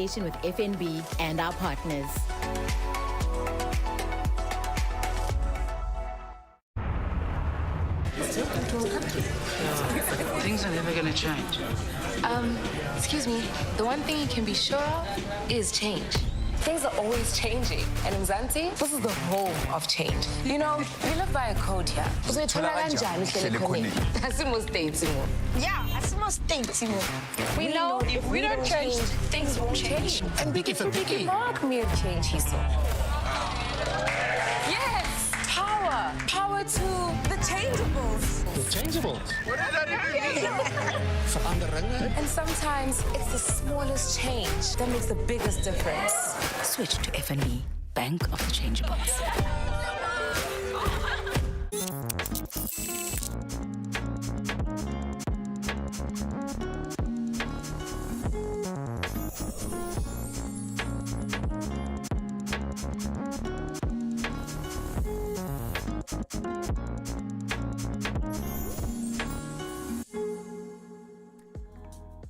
with FNB and our partners. Things are never going to change. Excuse me, the one thing you can be sure of is change. Things are always changing. And in Mzansi, this is the home of change. You know, we live by a code here. Yeah, We know if we don't change, things won't change. and biggie for biggie. Mark me a change, he saw. Yes, power. Power to the changeables. Changeable. And sometimes it's the smallest change that makes the biggest difference. Switch to FNB, Bank of the Changeables.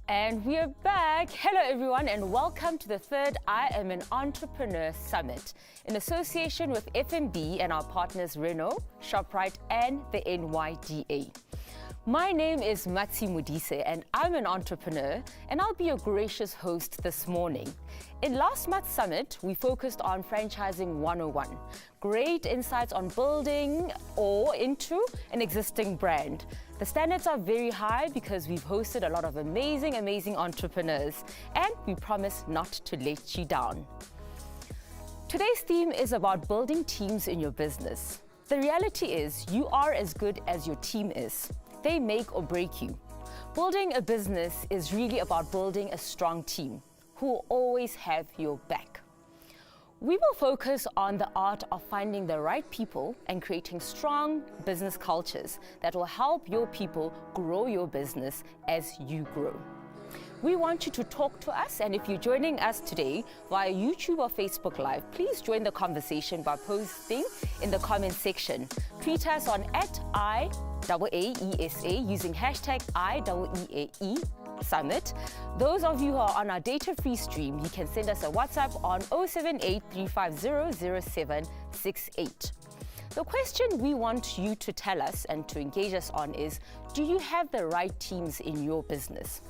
And we're back. Hello, everyone, and welcome to the third I Am an Entrepreneur Summit in association with FNB and our partners Renault, ShopRite, and the NYDA. My name is Matsi Modise, and I'm an entrepreneur, and I'll be your gracious host this morning. In last month's summit, we focused on franchising 101. Great insights on building or into an existing brand. The standards are very high because we've hosted a lot of amazing entrepreneurs, and we promise not to let you down. Today's theme is about building teams in your business. The reality is you are as good as your team is. They make or break you. Building a business is really about building a strong team who will always have your back. We will focus on the art of finding the right people and creating strong business cultures that will help your people grow your business as you grow. We want you to talk to us, and if you're joining us today via YouTube or Facebook Live, please join the conversation by posting in the comment section. Tweet us on @IAAESA using hashtag IAAE Summit. Those of you who are on our data-free stream, you can send us a WhatsApp on 078-350-0768. The question we want you to tell us and to engage us on is, do you have the right teams in your business?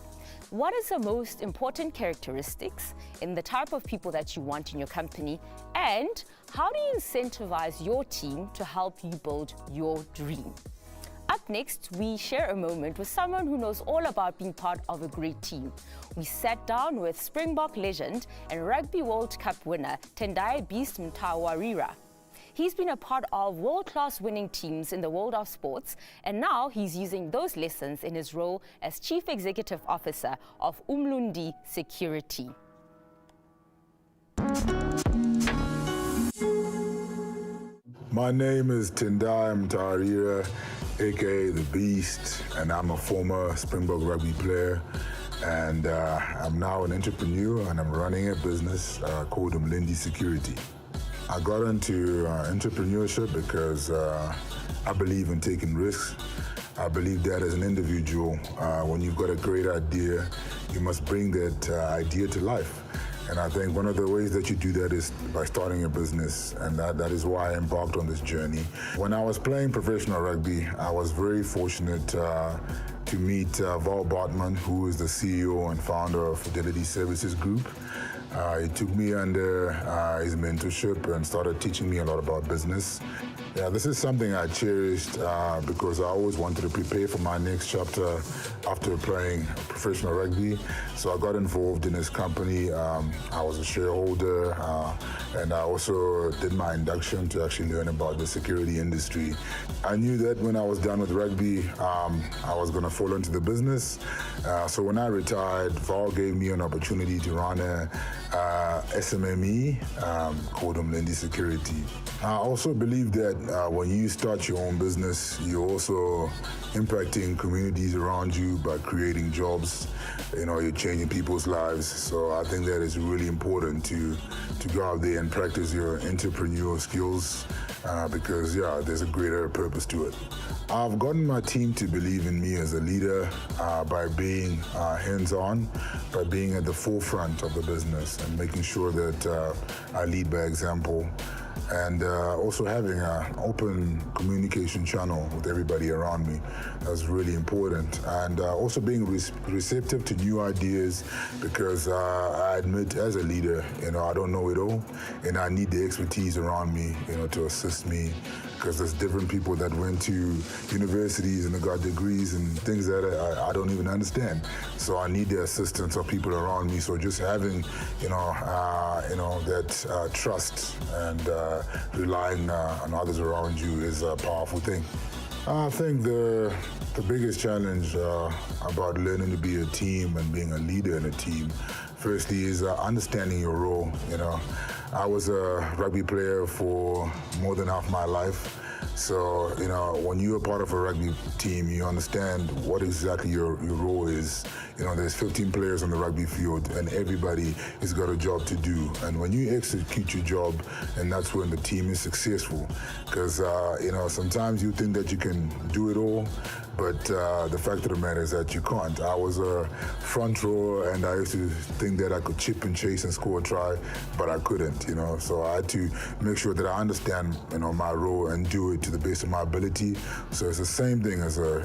What is the most important characteristics in the type of people that you want in your company? And how do you incentivize your team to help you build your dream? Up next, we share a moment with someone who knows all about being part of a great team. We sat down with Springbok legend and Rugby World Cup winner Tendai Beast Mtawarira. He's been a part of world-class winning teams in the world of sports, and now he's using those lessons in his role as Chief Executive Officer of Umlundi Security. My name is Tendai Mtawarira, aka The Beast, and I'm a former Springbok rugby player. And I'm now an entrepreneur, and I'm running a business called Umlundi Security. I got into entrepreneurship because I believe in taking risks. I believe that as an individual, when you've got a great idea, you must bring that idea to life. And I think one of the ways that you do that is by starting a business, and that is why I embarked on this journey. When I was playing professional rugby, I was very fortunate to meet Val Bartman, who is the CEO and founder of Fidelity Services Group. He took me under his mentorship and started teaching me a lot about business. Yeah, this is something I cherished because I always wanted to prepare for my next chapter after playing professional rugby. So I got involved in his company. I was a shareholder, and I also did my induction to actually learn about the security industry. I knew that when I was done with rugby, I was going to fall into the business. So when I retired, Val gave me an opportunity to run a SMME called Umlundi Security. I also believe that when you start your own business, you're also impacting communities around you by creating jobs. You know, you're changing people's lives. So I think that is really important to go out there and practice your entrepreneurial skills because, yeah, there's a greater purpose to it. I've gotten my team to believe in me as a leader by being hands-on, by being at the forefront of the business and making sure that I lead by example, and also having an open communication channel with everybody around me. That's really important. And also being receptive to new ideas, because I admit as a leader, I don't know it all, and I need the expertise around me, to assist me, because there's different people that went to universities and they got degrees and things that I don't even understand. So I need the assistance of people around me. So just having, that trust and relying on others around you is a powerful thing. I think the biggest challenge about learning to be a team and being a leader in a team, firstly, is understanding your role. I was a rugby player for more than half my life. So, when you're a part of a rugby team, you understand what exactly your role is. There's 15 players on the rugby field and everybody has got a job to do. And when you execute your job, and that's when the team is successful. Because, sometimes you think that you can do it all, but the fact of the matter is that you can't. I was a front rower and I used to think that I could chip and chase and score a try, but I couldn't, So I had to make sure that I understand, my role and do it to the best of my ability. So it's the same thing as a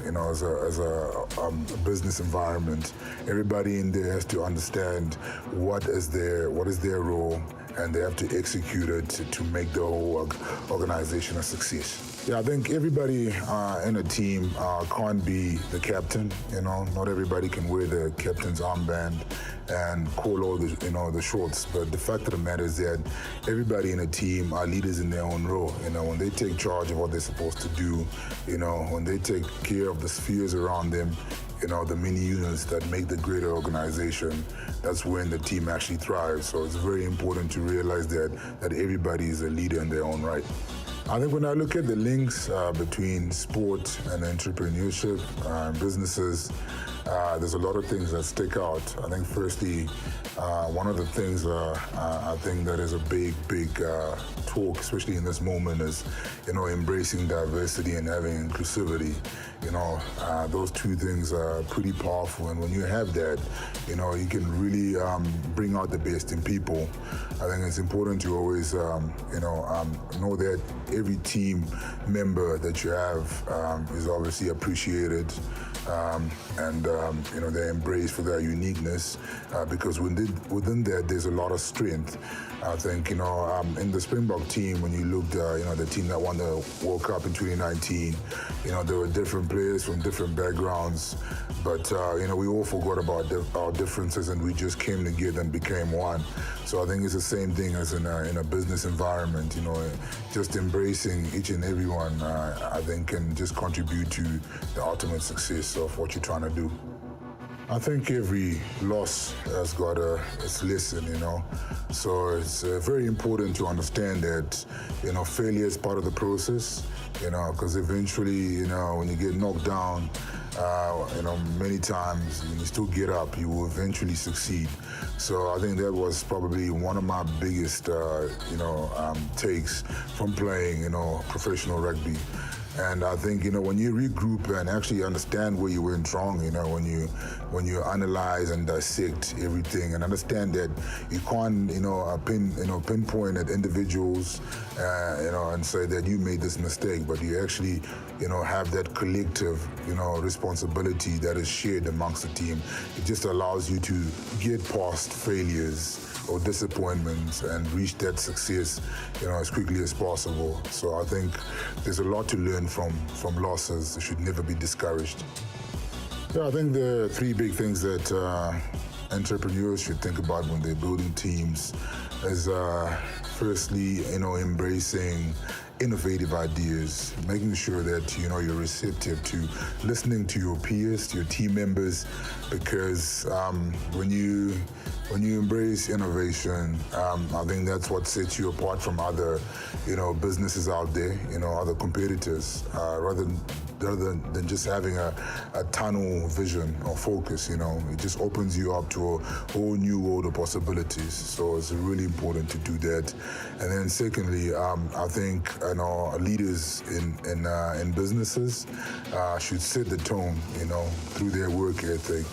business environment. Everybody in there has to understand what is their role, and they have to execute it to make the whole organization a success. Yeah, I think everybody in a team can't be the captain. Not everybody can wear the captain's armband and call all the shots. But the fact of the matter is that everybody in a team are leaders in their own role. When they take charge of what they're supposed to do, when they take care of the spheres around them, the mini units that make the greater organization, that's when the team actually thrives. So it's very important to realize that everybody is a leader in their own right. I think when I look at the links between sport and entrepreneurship, businesses, there's a lot of things that stick out. I think firstly, one of the things I think that is a big talk, especially in this moment, is, embracing diversity and having inclusivity. Those two things are pretty powerful, and when you have that, you can really bring out the best in people. I think it's important to always, know that every team member that you have is obviously appreciated, and they're embraced for their uniqueness, because within that there's a lot of strength. I think, in the Springbok team, when you looked, the team that won the World Cup in 2019, there were different players from different backgrounds, but, we all forgot about our differences and we just came together and became one. So I think it's the same thing as in a business environment, just embracing each and every one, I think can just contribute to the ultimate success of what you're trying to do. I think every loss has got its lesson, So it's very important to understand that, failure is part of the process, because eventually, when you get knocked down, many times, when you still get up, you will eventually succeed. So I think that was probably one of my biggest, takes from playing, professional rugby. And I think, when you regroup and actually understand where you went wrong, when you analyze and dissect everything and understand that you can't, pinpoint at individuals, and say that you made this mistake, but you actually, have that collective, responsibility that is shared amongst the team. It just allows you to get past failures or disappointments and reach that success, as quickly as possible. So I think there's a lot to learn from losses. You should never be discouraged. Yeah, I think there are three big things that entrepreneurs should think about when they're building teams is firstly, embracing innovative ideas, making sure that you're receptive to listening to your peers, to your team members, because when you embrace innovation, I think that's what sets you apart from other, businesses out there, other competitors, rather than just having a tunnel vision or focus, it just opens you up to a whole new world of possibilities. So it's really important to do that. And then secondly, I think leaders in businesses should set the tone, through their work ethic,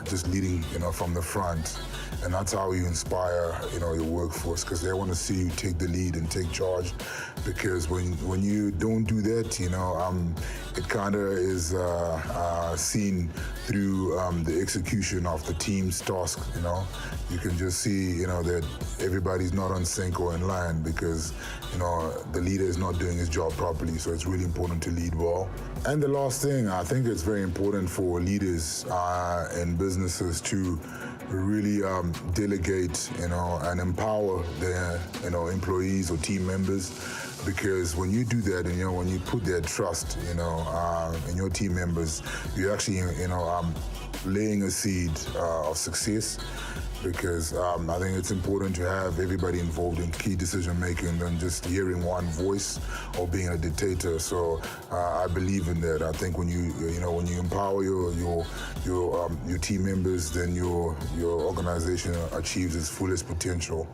just leading, from the front. And that's how you inspire, your workforce, because they want to see you take the lead and take charge. Because when you don't do that, it kind of is seen through the execution of the team's task. You can just see, that everybody's not on sync or in line because, the leader is not doing his job properly. So it's really important to lead well. And the last thing, I think it's very important for leaders in businesses to really delegate, and empower their, employees or team members, because when you do that, and when you put their trust, in your team members, you're actually, laying a seed of success. Because I think it's important to have everybody involved in key decision making than just hearing one voice or being a dictator. So I believe in that. I think when you empower your team members, then your organization achieves its fullest potential.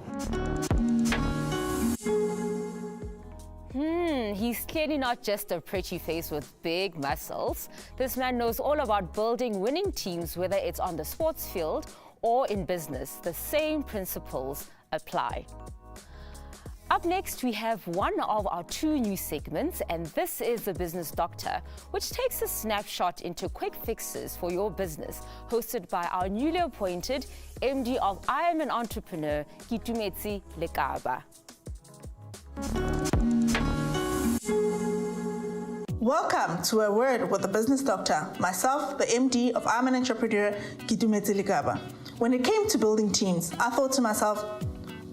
He's clearly not just a pretty face with big muscles. This man knows all about building winning teams, whether it's on the sports field or in business. The same principles apply. Up next, we have one of our two new segments, and this is The Business Doctor, which takes a snapshot into quick fixes for your business, hosted by our newly appointed MD of I Am an Entrepreneur, Gitumetsi Lekaba. Welcome to A Word with the Business Doctor, myself, the MD of I'm an Entrepreneur, Gitumetsi Lekaba. When it came to building teams, I thought to myself,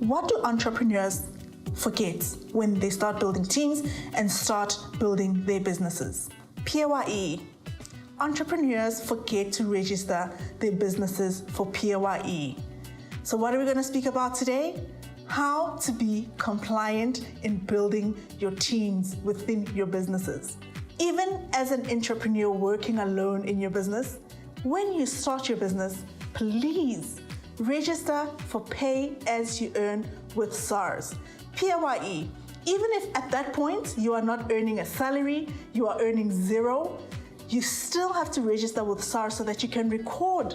what do entrepreneurs forget when they start building teams and start building their businesses? PAYE. Entrepreneurs forget to register their businesses for PAYE. So what are we going to speak about today? How to be compliant in building your teams within your businesses. Even as an entrepreneur working alone in your business, when you start your business, please register for Pay As You Earn with SARS. PAYE. Even if at that point you are not earning a salary, you are earning zero, you still have to register with SARS so that you can record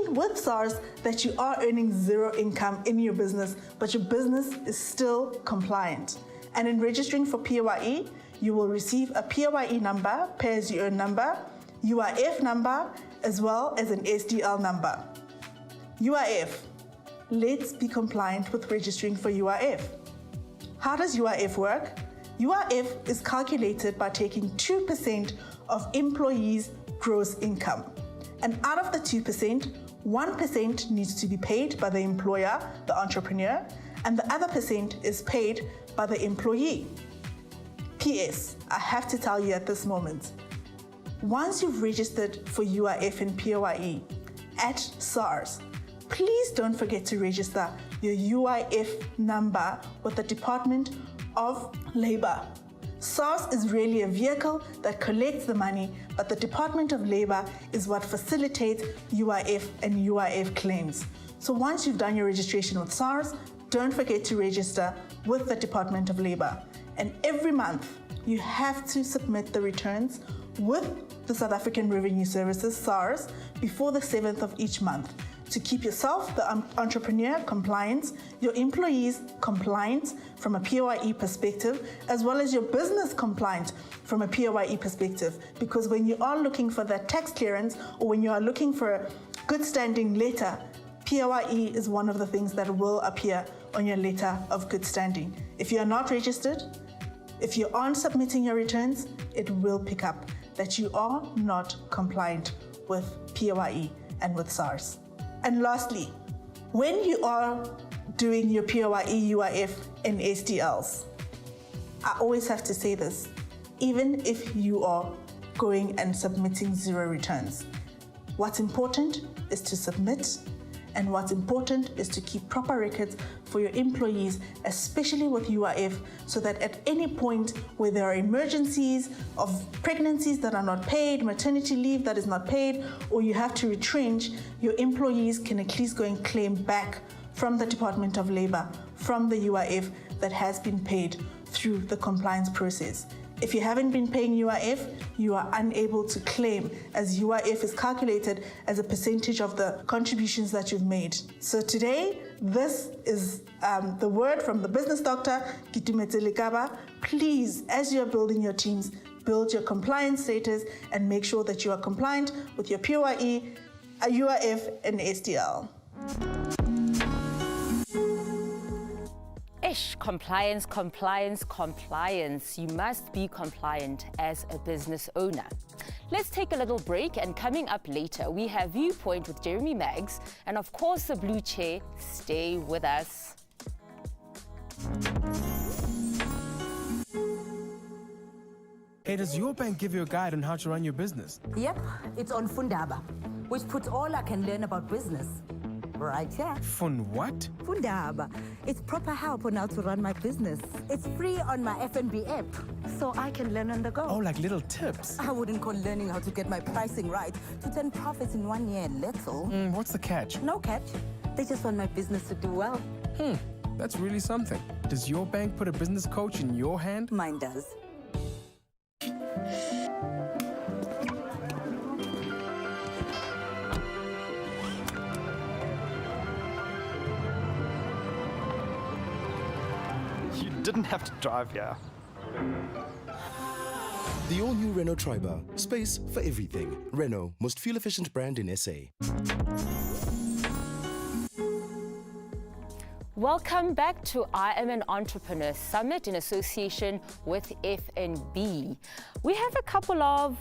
with SARS that you are earning zero income in your business, but your business is still compliant. And in registering for PAYE, you will receive a PAYE number, Pay As You Earn number, UIF number, as well as an SDL number. UIF. Let's be compliant with registering for UIF. How does UIF work? UIF is calculated by taking 2% of employees' gross income. And out of the 2%, 1% needs to be paid by the employer, the entrepreneur, and the other percent is paid by the employee. PS, I have to tell you at this moment, once you've registered for UIF and PAYE at SARS, please don't forget to register your UIF number with the Department of Labor. SARS is really a vehicle that collects the money, but the Department of Labor is what facilitates UIF and UIF claims. So once you've done your registration with SARS, don't forget to register with the Department of Labor. And every month, you have to submit the returns with the South African Revenue Services, SARS, before the 7th of each month, to keep yourself, the entrepreneur, compliant, your employees compliant from a PAYE perspective, as well as your business compliant from a PAYE perspective. Because when you are looking for that tax clearance or when you are looking for a good standing letter, PAYE is one of the things that will appear on your letter of good standing. If you are not registered, if you aren't submitting your returns, it will pick up that you are not compliant with PAYE and with SARS. And lastly, when you are doing your PAYE, UIF, and SDLs, I always have to say this, even if you are going and submitting zero returns, what's important is to submit, and what's important is to keep proper records for your employees, especially with UIF, so that at any point where there are emergencies of pregnancies that are not paid, maternity leave that is not paid, or you have to retrench, your employees can at least go and claim back from the Department of Labor, from the UIF that has been paid through the compliance process. If you haven't been paying UIF, you are unable to claim, as UIF is calculated as a percentage of the contributions that you've made. So today, this is the word from the business doctor, Gitumetselikaba. Please, as you're building your teams, build your compliance status and make sure that you are compliant with your PYE, UIF, and SDL. Compliance, compliance, compliance. You must be compliant as a business owner. Let's take a little break, and coming up later, we have Viewpoint with Jeremy Maggs, and of course, the Blue Chair. Stay with us. Hey, does your bank give you a guide on how to run your business? Yep, it's on Fundaba, which puts all I can learn about business right here. Fun what? Fundaba. It's proper help on how to run my business. It's free on my F&B app, so I can learn on the go. Oh, like little tips? I wouldn't call learning how to get my pricing right to turn profits in 1 year little. What's the catch? No catch. They just want my business to do well. That's really something. Does your bank put a business coach in your hand? Mine does. You didn't have to drive here. The all-new Renault Triber. Space for everything. Renault, most fuel-efficient brand in SA. Welcome back to I Am an Entrepreneur Summit in association with FNB. We have a couple of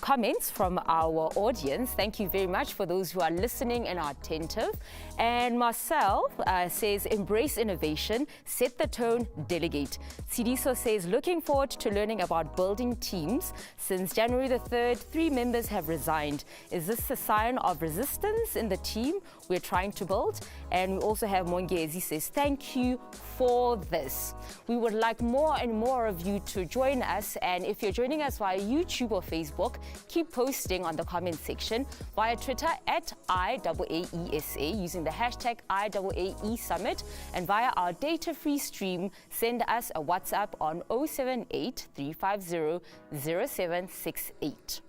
comments from our audience. Thank you very much for those who are listening and are attentive. And Marcel says, embrace innovation, set the tone, delegate. Sidiso says, looking forward to learning about building teams. Since January the 3rd, 3 members have resigned. Is this a sign of resistance in the team we're trying to build? And we also have Mongezi says, thank you for this. We would like more and more of you to join us. And if you're joining us via YouTube or Facebook, keep posting on the comment section, via Twitter at IAAESA using the hashtag IAAE Summit, and via our data-free stream, send us a WhatsApp on 078 350 0768.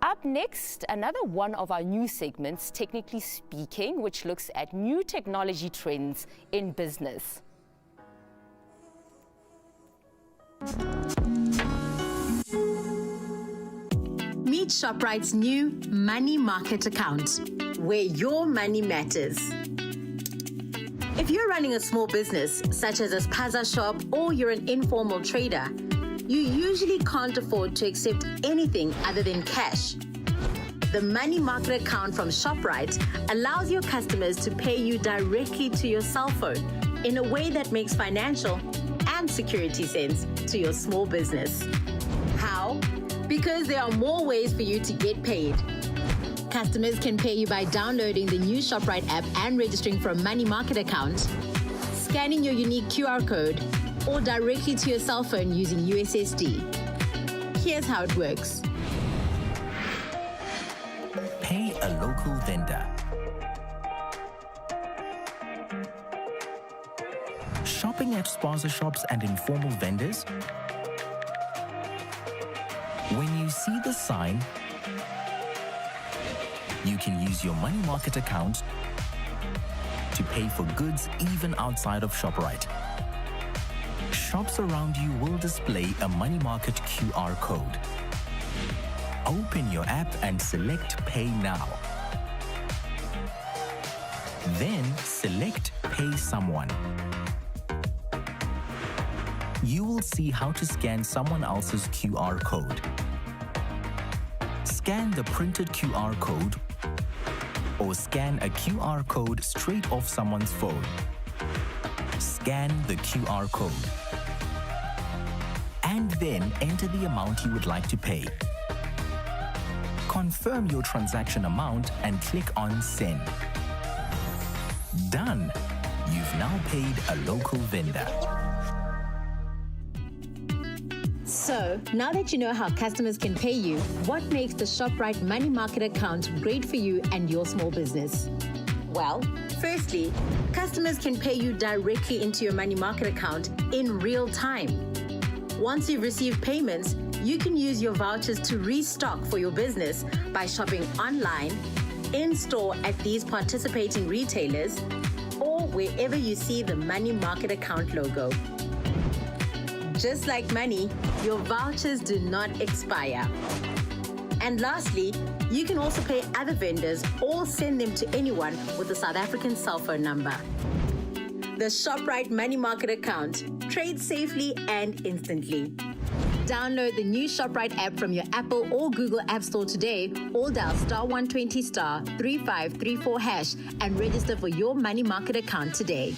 Up next, another one of our new segments, Technically Speaking, which looks at new technology trends in business. Meet ShopRite's new Money Market account, where your money matters. If you're running a small business, such as a spaza shop, or you're an informal trader, you usually can't afford to accept anything other than cash. The Money Market account from ShopRite allows your customers to pay you directly to your cell phone in a way that makes financial and security sense to your small business. How? Because there are more ways for you to get paid. Customers can pay you by downloading the new ShopRite app and registering for a Money Market account, scanning your unique QR code, or directly to your cell phone using USSD. Here's how it works. Pay a local vendor. Shopping at spaza shops and informal vendors? When you see the sign, you can use your Money Market account to pay for goods even outside of ShopRite. Shops around you will display a Money Market QR code. Open your app and select Pay Now. Then select Pay Someone. You will see how to scan someone else's QR code. Scan the printed QR code or scan a QR code straight off someone's phone. Scan the QR code. And then enter the amount you would like to pay. Confirm your transaction amount and click on Send. Done. You've now paid a local vendor. So, now that you know how customers can pay you, what makes the ShopRite Money Market account great for you and your small business? Well, Firstly, customers can pay you directly into your money market account in real time. Once you've received payments, you can use your vouchers to restock for your business by shopping online, in-store at these participating retailers, or wherever you see the money market account logo. Just like money, your vouchers do not expire. And lastly, you can also pay other vendors or send them to anyone with a South African cell phone number. The ShopRite Money Market account. Trade safely and instantly. Download the new ShopRite app from your Apple or Google App Store today, or dial *120 *3534# and register for your money market account today.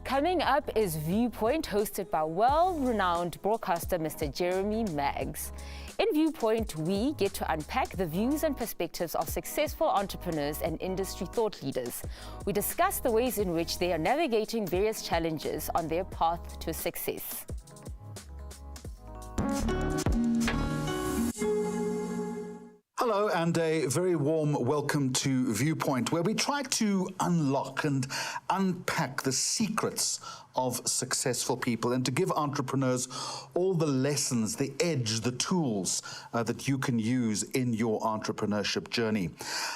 Coming up is Viewpoint, hosted by well-renowned broadcaster Mr. Jeremy Maggs. In Viewpoint, we get to unpack the views and perspectives of successful entrepreneurs and industry thought leaders. We discuss the ways in which they are navigating various challenges on their path to success. Hello, and a very warm welcome to Viewpoint, where we try to unlock and unpack the secrets of successful people and to give entrepreneurs all the lessons, the edge, the tools that you can use in your entrepreneurship journey.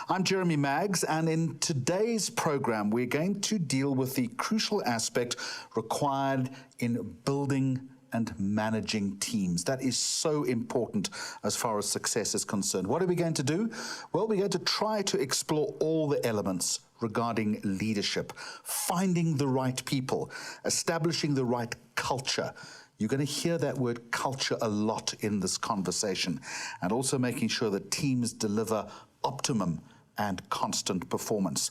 I'm Jeremy Maggs, and in today's program, we're going to deal with the crucial aspect required in building and managing teams. That is so important as far as success is concerned. What are we going to do? Well, we're going to try to explore all the elements regarding leadership, finding the right people, establishing the right culture. You're going to hear that word culture a lot in this conversation, and also making sure that teams deliver optimum and constant performance.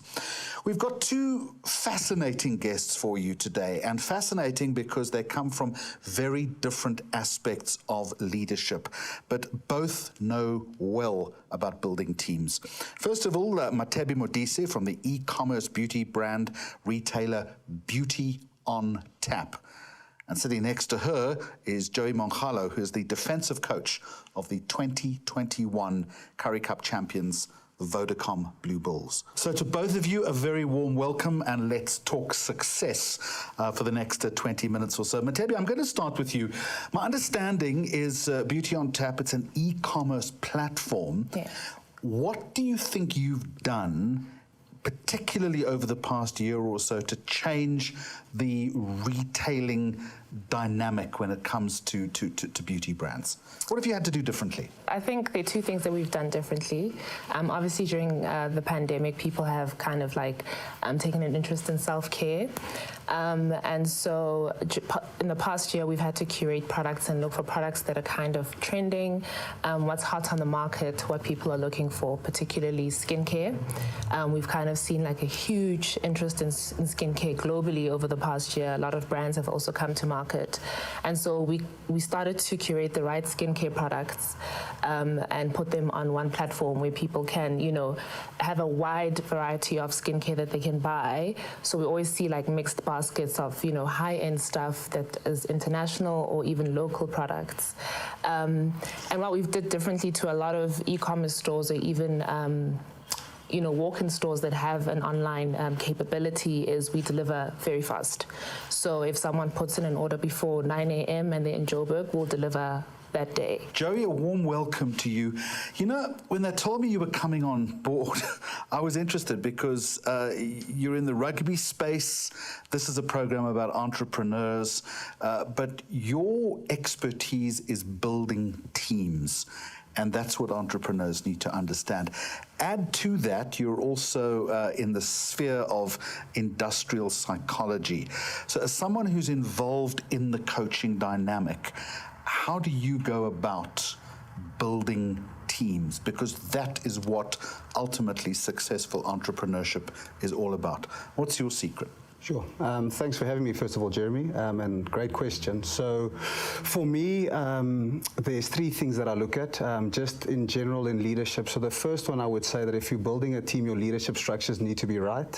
We've got two fascinating guests for you today, and fascinating because they come from very different aspects of leadership, but both know well about building teams. First of all, Mabusa Modise from the e-commerce beauty brand retailer Beauty on Tap. And sitting next to her is Joey Monjalo, who is the defensive coach of the 2021 Currie Cup champions, the Vodacom Blue Bulls. So to both of you, a very warm welcome, and let's talk success for the next 20 minutes or so. Mabusa, I'm going to start with you. My understanding is Beauty on Tap, it's an e-commerce platform. Yeah. What do you think you've done, particularly over the past year or so, to change the retailing dynamic when it comes to beauty brands? What have you had to do differently? I think there are two things that we've done differently. Obviously, during the pandemic, people have kind of like taken an interest in self-care. And so in the past year, we've had to curate products and look for products that are kind of trending, what's hot on the market, what people are looking for, particularly skincare. We've kind of seen like a huge interest in skincare globally over the past year. A lot of brands have also come to market. And so we started to curate the right skincare products and put them on one platform where people can, you know, have a wide variety of skincare that they can buy. So we always see like mixed baskets of, you know, high-end stuff that is international or even local products. And what we've did differently to a lot of e-commerce stores or even you know, walk-in stores that have an online capability is we deliver very fast. So if someone puts in an order before 9 a.m. and they're in Joburg, we'll deliver that day. Joey, a warm welcome to you. You know, when they told me you were coming on board, I was interested because you're in the rugby space. This is a program about entrepreneurs, but your expertise is building teams. And that's what entrepreneurs need to understand. Add to that, you're also in the sphere of industrial psychology. So as someone who's involved in the coaching dynamic, how do you go about building teams? Because that is what ultimately successful entrepreneurship is all about. What's your secret? Sure. Thanks for having me, first of all, Jeremy, and great question. So for me, there's three things that I look at, just in general in leadership. So the first one, I would say that if you're building a team, your leadership structures need to be right,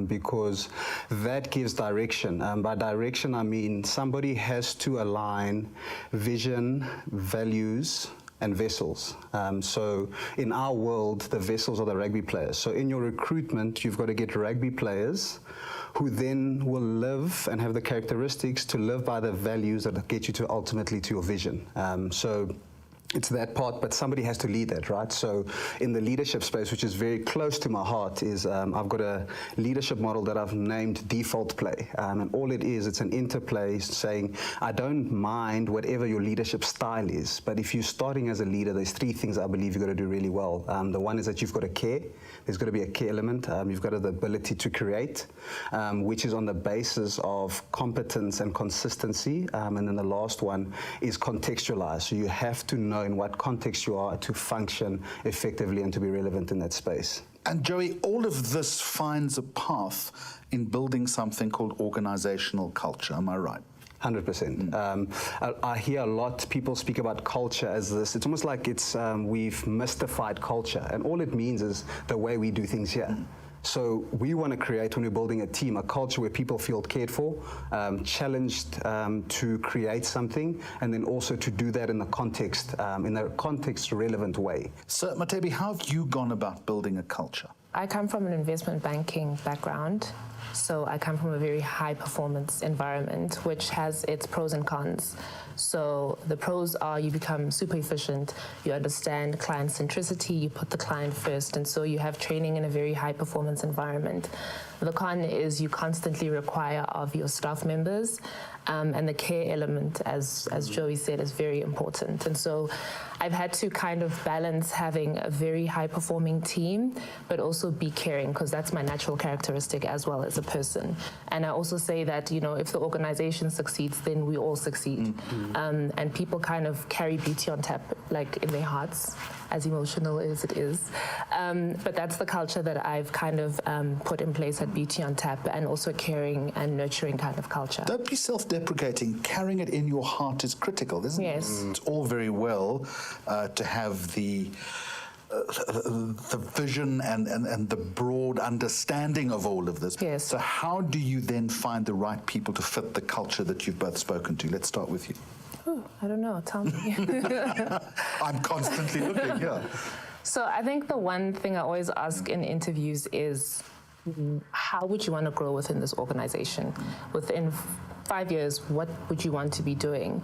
because that gives direction. By direction, I mean somebody has to align vision, values, and vessels. So in our world, the vessels are the rugby players. So in your recruitment, you've got to get rugby players who then will live and have the characteristics to live by the values that get you to ultimately to your vision. So it's that part, but somebody has to lead that, right? So in the leadership space, which is very close to my heart, is I've got a leadership model that I've named default play. And all it is, it's an interplay saying, I don't mind whatever your leadership style is, but if you're starting as a leader, there's three things I believe you've got to do really well. The one is that you've got to care. There's got to be a care element. You've got the ability to create, which is on the basis of competence and consistency. And then the last one is contextualize. So you have to know in what context you are to function effectively and to be relevant in that space. And Joey, all of this finds a path in building something called organizational culture, am I right? 100%. I hear a lot people speak about culture as this. It's almost like we've mystified culture, and all it means is the way we do things here. So we want to create, when we're building a team, a culture where people feel cared for, challenged to create something, and then also to do that in a context-relevant way. So, Matebi, how have you gone about building a culture? I come from an investment banking background. So I come from a very high-performance environment, which has its pros and cons. So the pros are you become super efficient, you understand client centricity, you put the client first, and so you have training in a very high-performance environment. The con is you constantly require of your staff members, and the care element, as Joey said, is very important. And so I've had to kind of balance having a very high-performing team, but also be caring, because that's my natural characteristic as well as a person. And I also say that, you know, if the organization succeeds, then we all succeed. And people kind of carry beauty on tap, like in their hearts, as emotional as it is. But that's the culture that I've kind of put in place at Beauty on Tap, and also a caring and nurturing kind of culture. Don't be self-deprecating. Carrying it in your heart is critical, isn't it? Yes. It's all very well to have the vision and the broad understanding of all of this. Yes. So how do you then find the right people to fit the culture that you've both spoken to? Let's start with you. Oh, I don't know, tell me. I'm constantly looking, yeah. So I think the one thing I always ask in interviews is, how would you want to grow within this organization? Within 5 years, what would you want to be doing?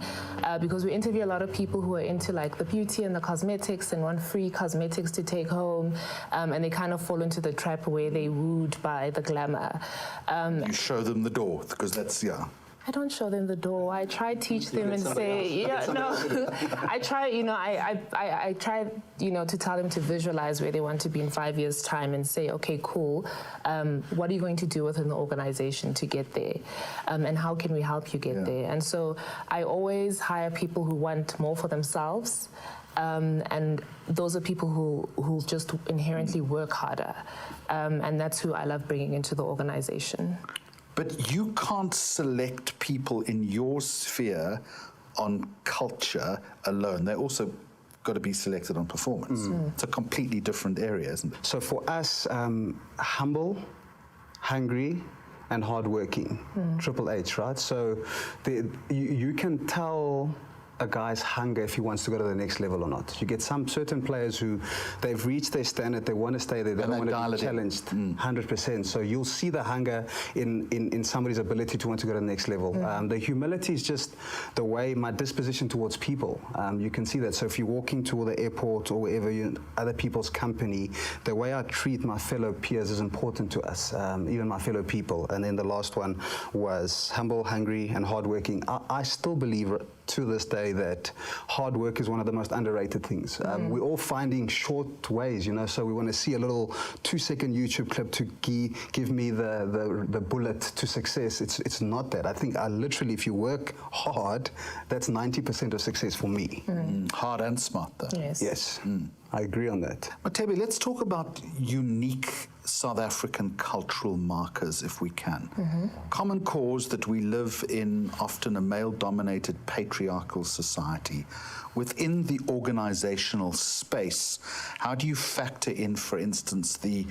Because we interview a lot of people who are into like the beauty and the cosmetics and want free cosmetics to take home, and they kind of fall into the trap where they're wooed by the glamour. You show them the door, because that's, yeah. I don't show them the door. I try to teach them and say, I try, I try, to tell them to visualize where they want to be in 5 years' time and say, okay, cool. What are you going to do within the organization to get there? And how can we help you get there? And so I always hire people who want more for themselves. And those are people who just inherently work harder. And that's who I love bringing into the organization. But you can't select people in your sphere on culture alone. They also got to be selected on performance. It's a completely different area, isn't it? So for us, humble, hungry, and hardworking, Triple H, right? So you can tell a guy's hunger if he wants to go to the next level or not. You get some certain players who they've reached their standard, they want to stay there, they don't want to be challenged 100%. So you'll see the hunger in somebody's ability to want to go to the next level. The humility is just the way, my disposition towards people. You can see that. So if you're walking to the airport or wherever other people's company, the way I treat my fellow peers is important to us, even my fellow people. And then the last one was humble, hungry, and hardworking. I still believe to this day that hard work is one of the most underrated things. We're all finding short ways, so we want to see a little 2-second YouTube clip to give me the bullet to success. It's not that. I think literally, if you work hard, that's 90% of success for me. Hard and smart, though. Yes. I agree on that. Matebi, let's talk about unique South African cultural markers, if we can. Common cause that we live in often a male-dominated patriarchal society. Within the organizational space, how do you factor in, for instance, the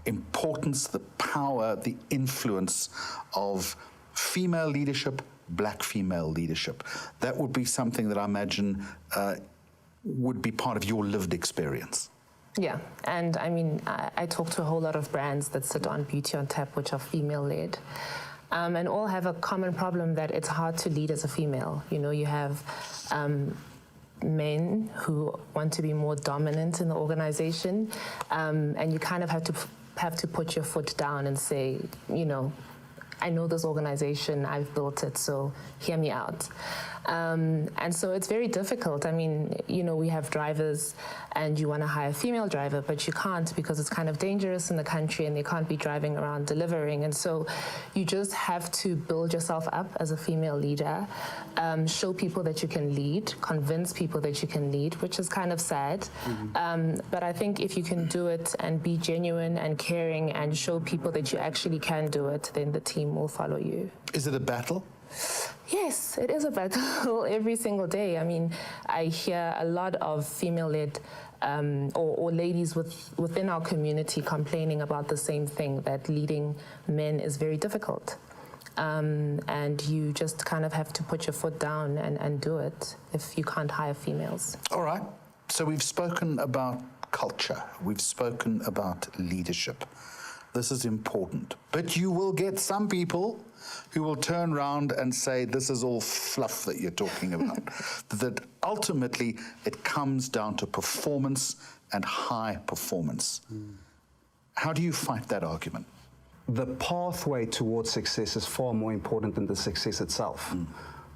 importance, the power, the influence of female leadership, black female leadership? That would be something that I imagine would be part of your lived experience. Yeah, and I mean, I talk to a whole lot of brands that sit on Beauty on Tap, which are female-led, and all have a common problem that it's hard to lead as a female. You know, you have men who want to be more dominant in the organization, and you kind of have to put your foot down and say, you know, I know this organization, I've built it, so hear me out. And so it's very difficult. I mean, you know, we have drivers and you want to hire a female driver, but you can't because it's kind of dangerous in the country and they can't be driving around delivering. And so you just have to build yourself up as a female leader, show people that you can lead, convince people that you can lead, which is kind of sad. But I think if you can do it and be genuine and caring and show people that you actually can do it, then the team will follow you. Is it a battle? Yes, it is a battle every single day. I mean, I hear a lot of female-led or ladies within our community complaining about the same thing, that leading men is very difficult. And you just kind of have to put your foot down and do it if you can't hire females. All right. So we've spoken about culture. We've spoken about leadership. This is important. But you will get some people who will turn around and say, this is all fluff that you're talking about. That ultimately it comes down to performance and high performance. How do you fight that argument? The pathway towards success is far more important than the success itself.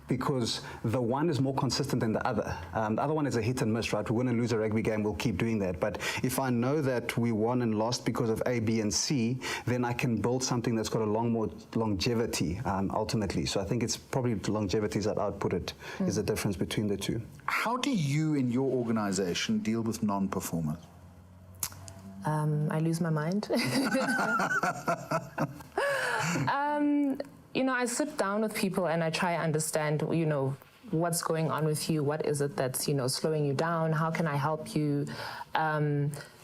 Because the one is more consistent than the other. The other one is a hit and miss, right? We win and lose a rugby game, we'll keep doing that. But if I know that we won and lost because of A, B, and C, then I can build something that's got a more longevity, ultimately. So I think it's probably the longevity that I'd put it, is the difference between the two. How do you in your organization deal with non-performers? I lose my mind. You know, I sit down with people and I try to understand, you know, what's going on with you, what is it that's, you know, slowing you down, how can I help you?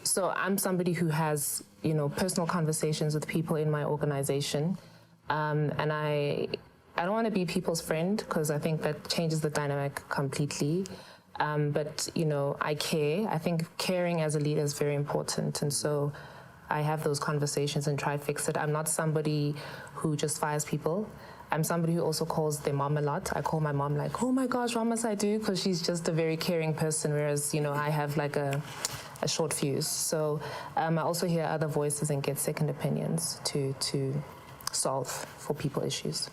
So I'm somebody who has, you know, personal conversations with people in my organization, and I don't want to be people's friend because I think that changes the dynamic completely. But, you know, I care. I think caring as a leader is very important, and so I have those conversations and try to fix it. I'm not somebody who just fires people. I'm somebody who also calls their mom a lot. I call my mom like, oh my gosh, what must I do? Because she's just a very caring person, whereas, you know, I have like a short fuse. So I also hear other voices and get second opinions to solve for people issues.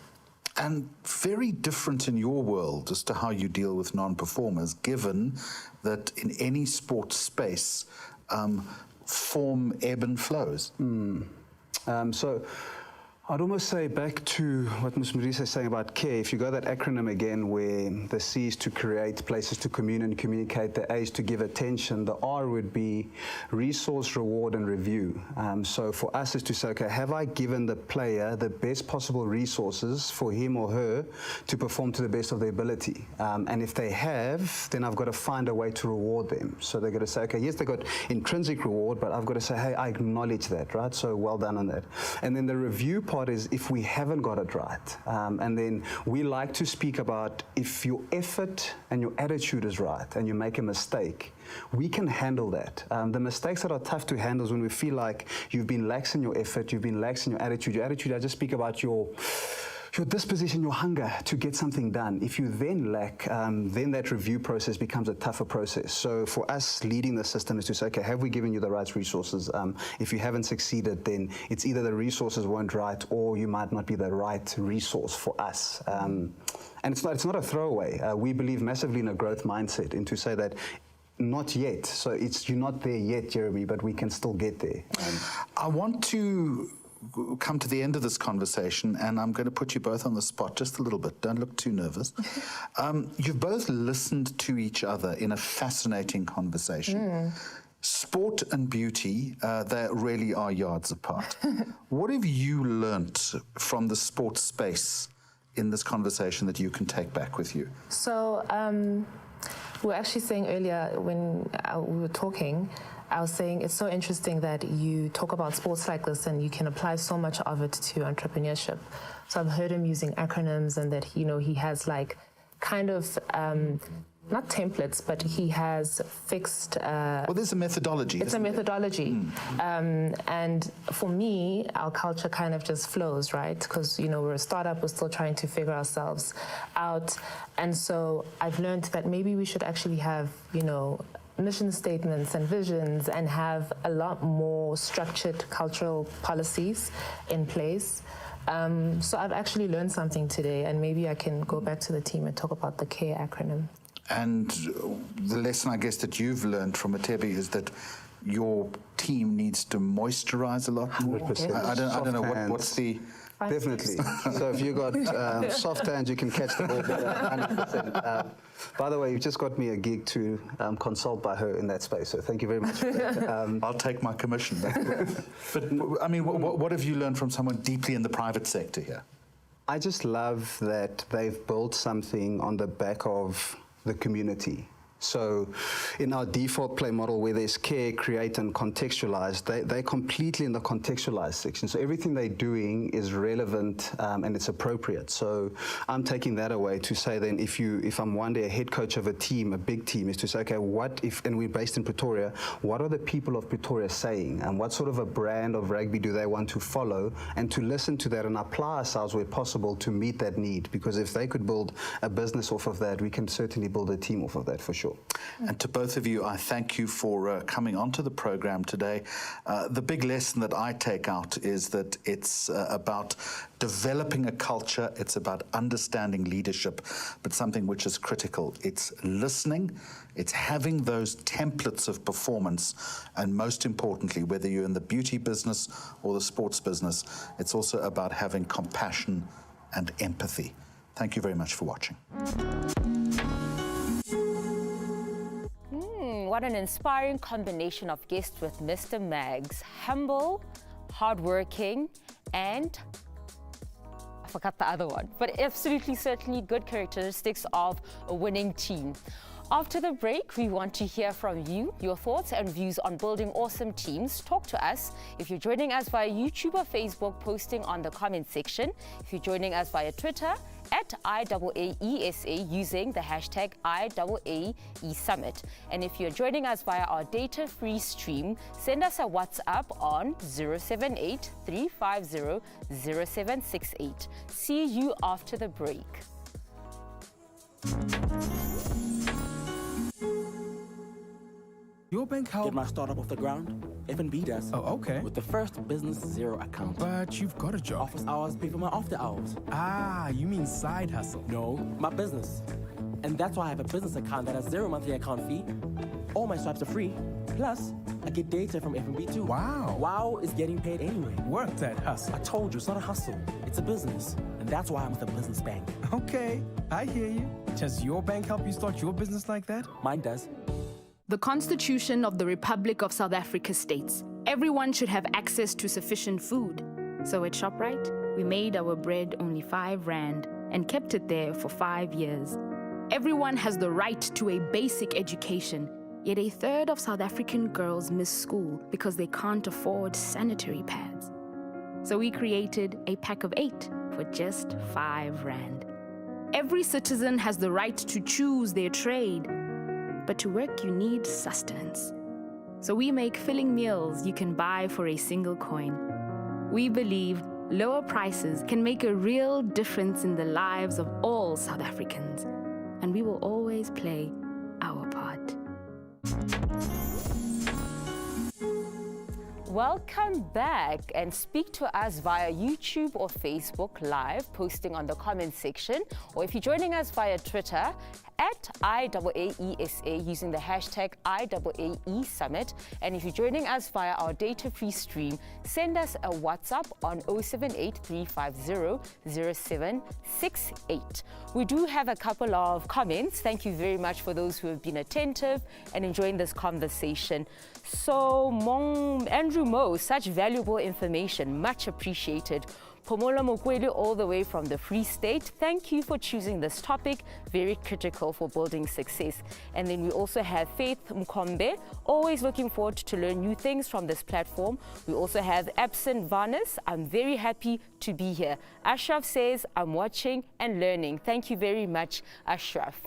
And very different in your world as to how you deal with non-performers, given that in any sports space, form ebb and flows. So I'd almost say back to what Ms. Marisa is saying about care. If you go that acronym again, where the C is to create, places to commune and communicate, the A is to give attention, the R would be resource, reward, and review. So for us is to say, okay, have I given the player the best possible resources for him or her to perform to the best of their ability? And if they have, then I've got to find a way to reward them. So they're going to say, okay, yes, they got intrinsic reward, but I've got to say, hey, I acknowledge that, right? So well done on that. And then the review part is if we haven't got it right. And then we like to speak about if your effort and your attitude is right and you make a mistake, we can handle that. The mistakes that are tough to handle is when we feel like you've been lax in your effort, you've been lax in your attitude. Your attitude, I just speak about your disposition, your hunger to get something done. If you then lack, then that review process becomes a tougher process. So for us, leading the system is to say, okay, have we given you the right resources? If you haven't succeeded, then it's either the resources weren't right or you might not be the right resource for us. And it's not a throwaway. We believe massively in a growth mindset, and to say that not yet. So you're not there yet, Jeremy, but we can still get there. I want to come to the end of this conversation, and I'm going to put you both on the spot just a little bit. Don't look too nervous. You've both listened to each other in a fascinating conversation. Sport and beauty, they really are yards apart. What have you learnt from the sports space in this conversation that you can take back with you? So we were actually saying earlier when we were talking, I was saying it's so interesting that you talk about sports like this and you can apply so much of it to entrepreneurship. So I've heard him using acronyms and that, you know, he has like kind of not templates, but he has fixed... well, there's a methodology. It's a methodology. And for me, our culture kind of just flows, right? Because, you know, we're a startup, we're still trying to figure ourselves out. And so I've learned that maybe we should actually have, you know, mission statements and visions and have a lot more structured cultural policies in place. So I've actually learned something today, and maybe I can go back to the team and talk about the CARE acronym. And the lesson, I guess, that you've learned from Atebi is that your team needs to moisturize a lot more. 100%. I don't know what's the... Definitely. So if you got soft hands, you can catch the ball better, 100%. By the way, you've just got me a gig to consult by her in that space, so thank you very much for that. I'll take my commission. But, I mean, what have you learned from someone deeply in the private sector here? I just love that they've built something on the back of the community. So in our default play model where there's care, create and contextualize, they're completely in the contextualize section. So everything they're doing is relevant and it's appropriate. So I'm taking that away to say then if I'm one day a head coach of a team, a big team, is to say, okay, what if, and we're based in Pretoria, what are the people of Pretoria saying? And what sort of a brand of rugby do they want to follow? And to listen to that and apply ourselves where possible to meet that need. Because if they could build a business off of that, we can certainly build a team off of that for sure. And to both of you, I thank you for coming onto the program today. The big lesson that I take out is that it's about developing a culture, it's about understanding leadership, but something which is critical. It's listening, it's having those templates of performance, and most importantly, whether you're in the beauty business or the sports business, it's also about having compassion and empathy. Thank you very much for watching. What an inspiring combination of guests with Mr. Mags. Humble, hardworking, and I forgot the other one, but absolutely certainly good characteristics of a winning team. After the break, we want to hear from you, your thoughts and views on building awesome teams. Talk to us. If you're joining us via YouTube or Facebook, posting on the comment section. If you're joining us via Twitter, at IAAESA using the hashtag IAAE Summit. And if you're joining us via our data-free stream, send us a WhatsApp on 078 350 0768. See you after the break. Your bank helped get my startup off the ground. FNB does. Oh, okay. With the first business zero account. But you've got a job. Office hours pay for my after hours. Ah, you mean side hustle? No, my business. And that's why I have a business account that has 0 monthly account fee. All my swipes are free. Plus, I get data from FNB too. Wow. Wow is getting paid anyway. Work that hustle. I told you, it's not a hustle. It's a business. And that's why I'm with a business bank. Okay, I hear you. Does your bank help you start your business like that? Mine does. The Constitution of the Republic of South Africa states, everyone should have access to sufficient food. So at ShopRite, we made our bread only 5 rand and kept it there for 5 years. Everyone has the right to a basic education, yet a third of South African girls miss school because they can't afford sanitary pads. So we created a pack of 8 for just 5 rand. Every citizen has the right to choose their trade, but to work, you need sustenance. So we make filling meals you can buy for a single coin. We believe lower prices can make a real difference in the lives of all South Africans, and we will always play our part. Welcome back, and speak to us via YouTube or Facebook Live, posting on the comment section, or if you're joining us via Twitter, at IAAESA using the hashtag IAAE Summit. And if you're joining us via our data-free stream, send us a WhatsApp on 078 350 0768. We do have a couple of comments. Thank you very much for those who have been attentive and enjoying this conversation. So, Andrew Mo, such valuable information, much appreciated. Pomola Mokwele, all the way from the Free State, thank you for choosing this topic, very critical for building success. And then we also have Faith Mkombe, always looking forward to learn new things from this platform. We also have Absent Varnes, I'm very happy to be here. Ashraf says, I'm watching and learning. Thank you very much, Ashraf.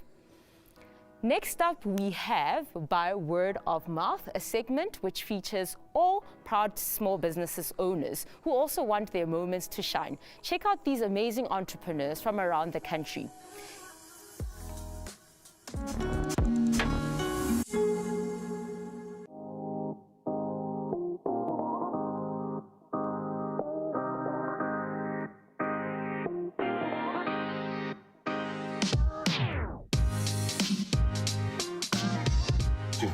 Next up, we have By Word of Mouth, a segment which features all proud small businesses owners who also want their moments to shine. Check out these amazing entrepreneurs from around the country.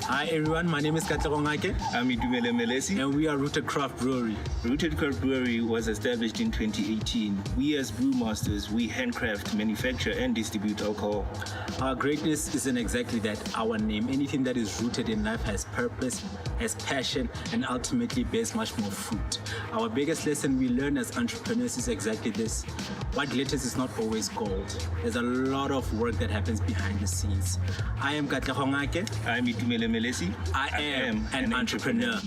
Hi everyone, my name is Katlagongake. I'm Idumele Melesi. And we are Rooted Craft Brewery. Rooted Craft Brewery was established in 2018. We as brewmasters, we handcraft, manufacture and distribute alcohol. Our greatness isn't exactly that, our name. Anything that is rooted in life has purpose, has passion, and ultimately bears much more fruit. Our biggest lesson we learn as entrepreneurs is exactly this. What glitters is not always gold. There's a lot of work that happens behind the scenes. I am Katlagongake. I'm Idumele Melesi. I am an entrepreneur.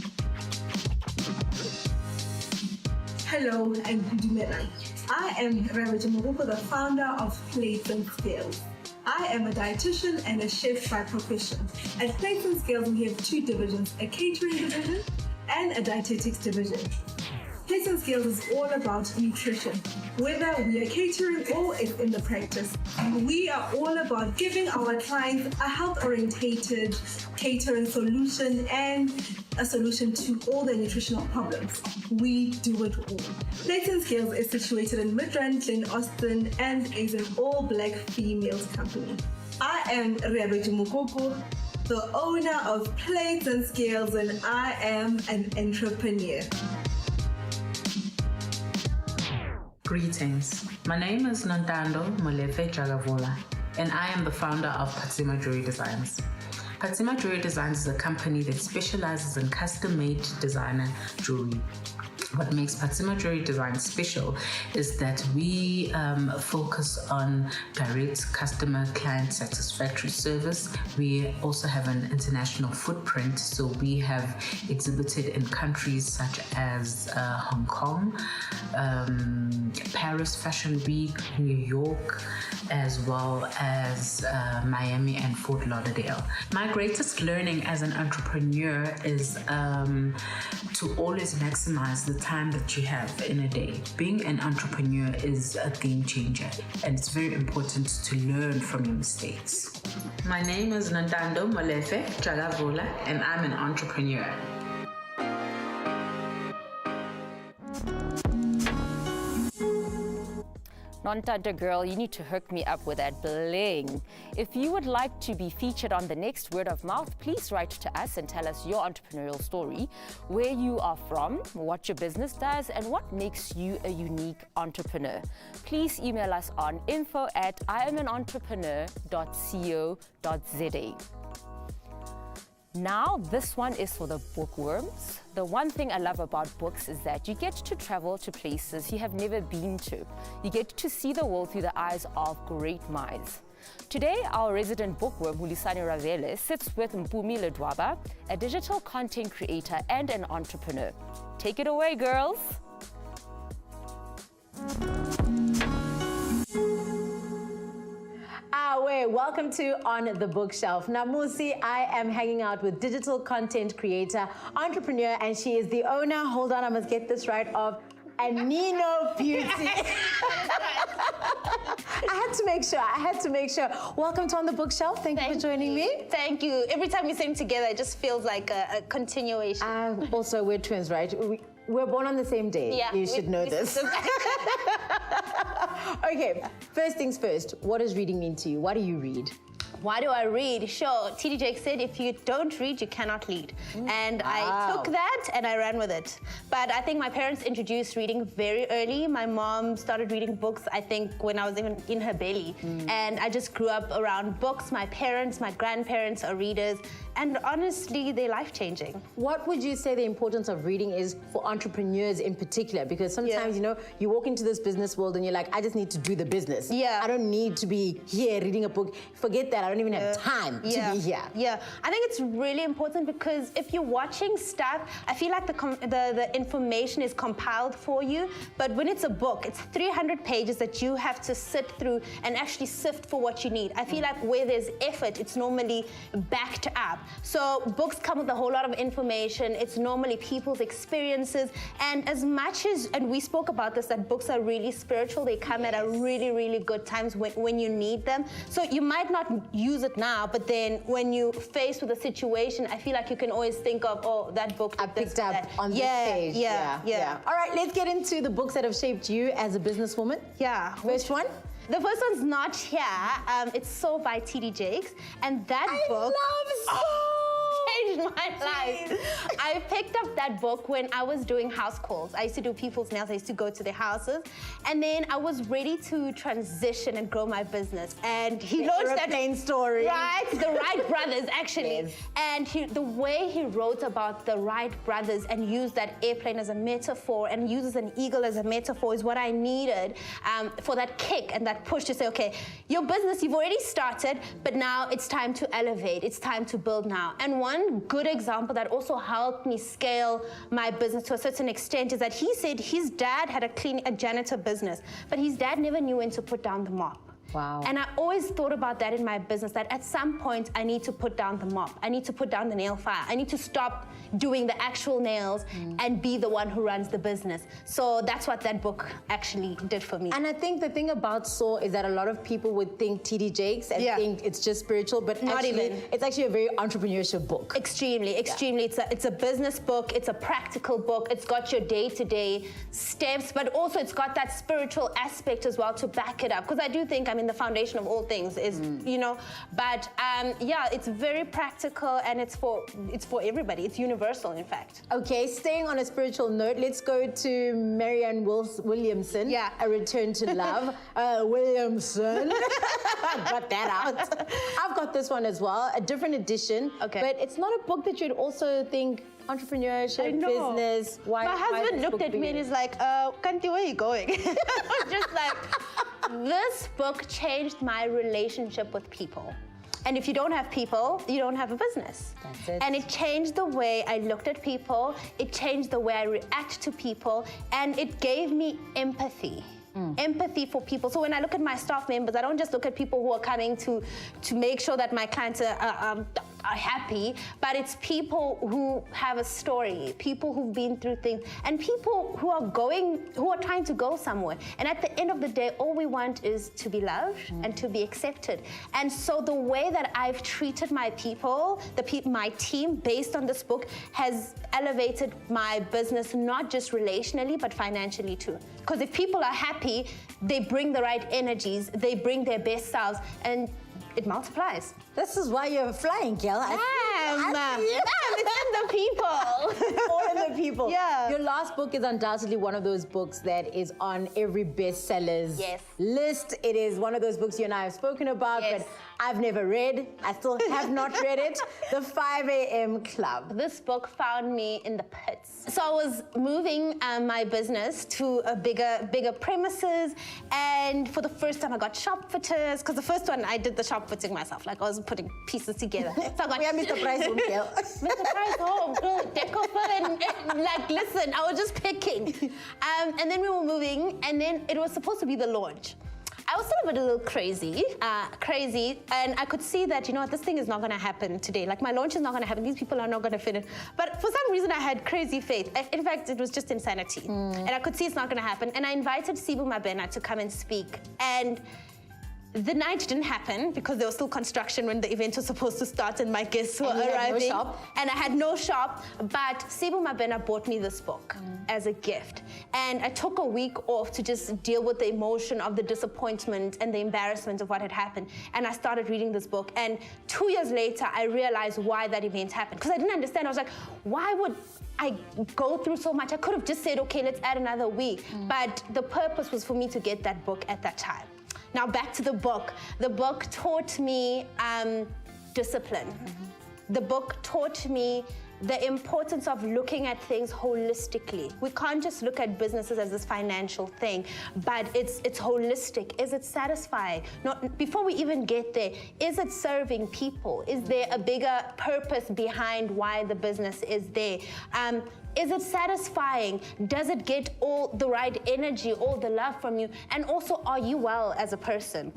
Hello, I'm Idumele. I am Jabu, the founder of Plates and Scales. I am a dietitian and a chef by profession. At Plates and Scales, we have two divisions, a catering division and a dietetics division. Plates and Scales is all about nutrition. Whether we are catering or it's in the practice, we are all about giving our clients a health-orientated catering solution and a solution to all their nutritional problems. We do it all. Plates and Scales is situated in Midrand, Glen Austin, and is an all-black females company. I am Jabu, the owner of Plates and Scales, and I am an entrepreneur. Greetings. My name is Nantando Molefe Jagavola, and I am the founder of Patsima Jewelry Designs. Patsima Jewelry Designs is a company that specializes in custom-made designer jewelry. What makes Patsima Jewelry Designs special is that we focus on direct customer client satisfactory service. We also have an international footprint, so we have exhibited in countries such as Hong Kong, Paris Fashion Week, New York, as well as Miami and Fort Lauderdale. My greatest learning as an entrepreneur is to always maximize the time that you have in a day. Being an entrepreneur is a game changer, and it's very important to learn from your mistakes. My name is Nantando Molefe Jagavola, and I'm an entrepreneur. Nantando girl, you need to hook me up with that bling. If you would like to be featured on the next Word of Mouth, please write to us and tell us your entrepreneurial story, where you are from, what your business does, and what makes you a unique entrepreneur. Please email us on info@iamentrepreneur.co.za. Now, this one is for the bookworms. The one thing I love about books is that you get to travel to places you have never been to. You get to see the world through the eyes of great minds. Today, our resident bookworm, Hulisani Ravele, sits with Mpumi Ledwaba, a digital content creator and an entrepreneur. Take it away, girls. Welcome to On the Bookshelf. Now, Musi, I am hanging out with digital content creator, entrepreneur, and she is the owner, hold on, I must get this right, of Anino Beauty. I had to make sure. Welcome to On the Bookshelf. Thank you for joining me. Thank you. Every time we sing together, it just feels like a continuation. Also, we're twins, right? We're born on the same day. Yeah, you should know this. Okay, first things first, what does reading mean to you? What do you read? Why do I read? Sure, TD Jake said if you don't read, you cannot lead. And I took that and I ran with it. But I think my parents introduced reading very early. My mom started reading books, I think, when I was even in her belly. And I just grew up around books. My parents, my grandparents are readers. And honestly, they're life-changing. What would you say the importance of reading is for entrepreneurs in particular? Because sometimes, you know, you walk into this business world and you're like, I just need to do the business. Yeah. I don't need to be here reading a book. Forget that. I don't even have time to be here. Yeah, I think it's really important because if you're watching stuff, I feel like the information is compiled for you, but when it's a book, it's 300 pages that you have to sit through and actually sift for what you need. I feel like where there's effort, it's normally backed up. So books come with a whole lot of information. It's normally people's experiences, and as much as, and we spoke about this, that books are really spiritual. They come at a really, really good times when you need them. So you might not use it now, but then when you faced with a situation, I feel like you can always think of, oh, that book I picked up on this page. Yeah. All right, let's get into the books that have shaped you as a businesswoman. Yeah. First one? The first one's not here. It's So by T.D. Jakes, and that book changed my life. I picked up that book when I was doing house calls. I used to do people's nails. I used to go to their houses, and then I was ready to transition and grow my business. And he launched that main story, right? The Wright brothers, actually. And the way he wrote about the Wright brothers and used that airplane as a metaphor and uses an eagle as a metaphor is what I needed for that kick and that push to say, okay, your business, you've already started, but now it's time to elevate. It's time to build now. And one good example that also helped me scale my business to a certain extent is that he said his dad had a janitor business, but his dad never knew when to put down the mop. Wow. And I always thought about that in my business, that at some point I need to put down the mop. I need to put down the nail file. I need to stop doing the actual nails and be the one who runs the business. So that's what that book actually did for me. And I think the thing about Saw is that a lot of people would think T.D. Jakes and think it's just spiritual, but Not actually, even. it's actually a very entrepreneurship book. Extremely. It's a business book. It's a practical book. It's got your day-to-day steps, but also it's got that spiritual aspect as well to back it up. Because I do think, the foundation of all things is, but it's very practical and it's for everybody. It's universal, in fact. Okay, staying on a spiritual note, let's go to Marianne Williamson. Yeah. A Return to Love. Williamson. Got that out. I've got this one as well, a different edition. Okay. But it's not a book that you'd also think entrepreneurship, business. My husband looked at me and he's like, Kanti, where are you going? Just like, this book changed my relationship with people. And if you don't have people, you don't have a business. That's it. And it changed the way I looked at people. It changed the way I react to people. And it gave me empathy. Empathy for people. So when I look at my staff members, I don't just look at people who are coming to make sure that my clients are happy, but it's people who have a story, people who've been through things, and people who are trying to go somewhere. And at the end of the day, all we want is to be loved and to be accepted. And so the way that I've treated my people, my team, based on this book, has elevated my business, not just relationally, but financially too. Because if people are happy, they bring the right energies, they bring their best selves, and it multiplies. This is why you're flying, girl. It's in the people. All in the people. Yeah. Your last book is undoubtedly one of those books that is on every bestsellers list. It is one of those books you and I have spoken about, but I've never read. I still have not read it. The 5 a.m. Club. This book found me in the pits. So I was moving my business to a bigger premises, and for the first time I got shop fitters, because the first one I did the shop fitting myself, like I was putting pieces together. So I got Mr. Price home, girl. Mr. Price home, and like, listen, I was just picking. And then we were moving, and then it was supposed to be the launch. I was sort of a little crazy, and I could see that, this thing is not going to happen today. Like, my launch is not going to happen. These people are not going to fit in. But for some reason, I had crazy faith. In fact, it was just insanity. And I could see it's not going to happen. And I invited Sibu Mabena to come and speak. And the night didn't happen because there was still construction when the event was supposed to start and my guests were arriving. No shop. And I had no shop, but Sibu Mabena bought me this book as a gift. And I took a week off to just deal with the emotion of the disappointment and the embarrassment of what had happened. And I started reading this book. And 2 years later, I realized why that event happened. Because I didn't understand. I was like, why would I go through so much? I could have just said, okay, let's add another week. But the purpose was for me to get that book at that time. Now back to the book. The book taught me discipline. The book taught me the importance of looking at things holistically. We can't just look at businesses as this financial thing, but it's holistic. Is it satisfying? Before we even get there, is it serving people? Is there a bigger purpose behind why the business is there? Is it satisfying? Does it get all the right energy, all the love from you? And also, are you well as a person?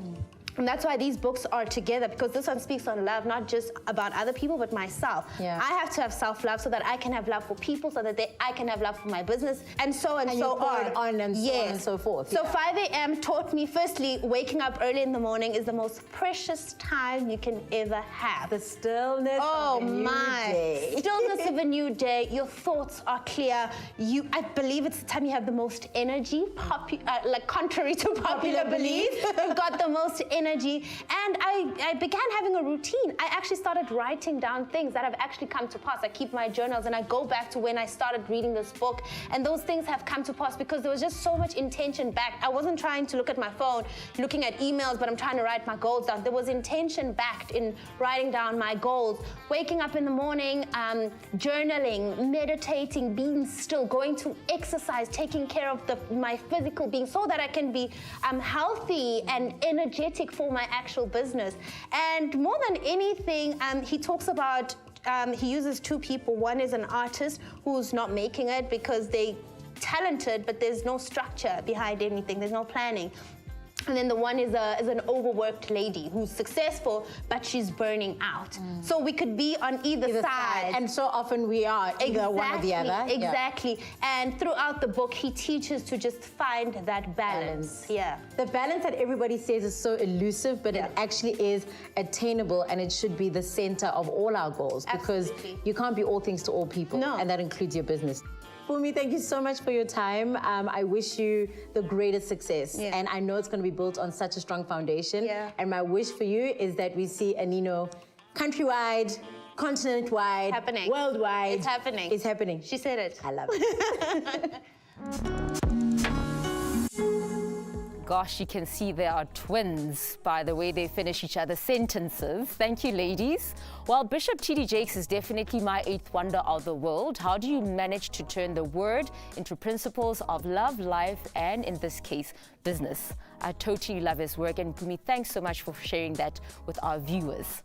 And that's why these books are together, because this one speaks on love, not just about other people, but myself. Yeah. I have to have self-love so that I can have love for people, so that I can have love for my business, and so on. And so on and so forth. So 5 a.m. taught me, firstly, waking up early in the morning is the most precious time you can ever have. The stillness of a new day. Stillness of a new day. Your thoughts are clear. I believe it's the time you have the most energy, like contrary to popular belief. You've got the most energy. And I began having a routine. I actually started writing down things that have actually come to pass. I keep my journals and I go back to when I started reading this book, and those things have come to pass because there was just so much intention backed. I wasn't trying to look at my phone, looking at emails, but I'm trying to write my goals down. There was intention backed in writing down my goals. Waking up in the morning, journaling, meditating, being still, going to exercise, taking care of my physical being so that I can be healthy and energetic for my actual business. And more than anything, he talks about, he uses two people. One is an artist who's not making it because they're talented, but there's no structure behind anything. There's no planning. And then the one is an overworked lady who's successful, but she's burning out. So we could be on either side. And so often we are either one or the other. Exactly. Yeah. And throughout the book, he teaches to just find that balance. Yeah. The balance that everybody says is so elusive, but it actually is attainable, and it should be the center of all our goals. Absolutely. Because you can't be all things to all people. No. And that includes your business. Fumi, thank you so much for your time. I wish you the greatest success. Yeah. And I know it's going to be built on such a strong foundation. Yeah. And my wish for you is that we see Anino countrywide, continent-wide, happening. Worldwide. It's happening. It's happening. She said it. I love it. Gosh, you can see they are twins by the way they finish each other's sentences. Thank you, ladies. Well, Bishop T.D. Jakes is definitely my eighth wonder of the world. How do you manage to turn the word into principles of love, life, and in this case, business? I totally love his work, and Bumi, thanks so much for sharing that with our viewers.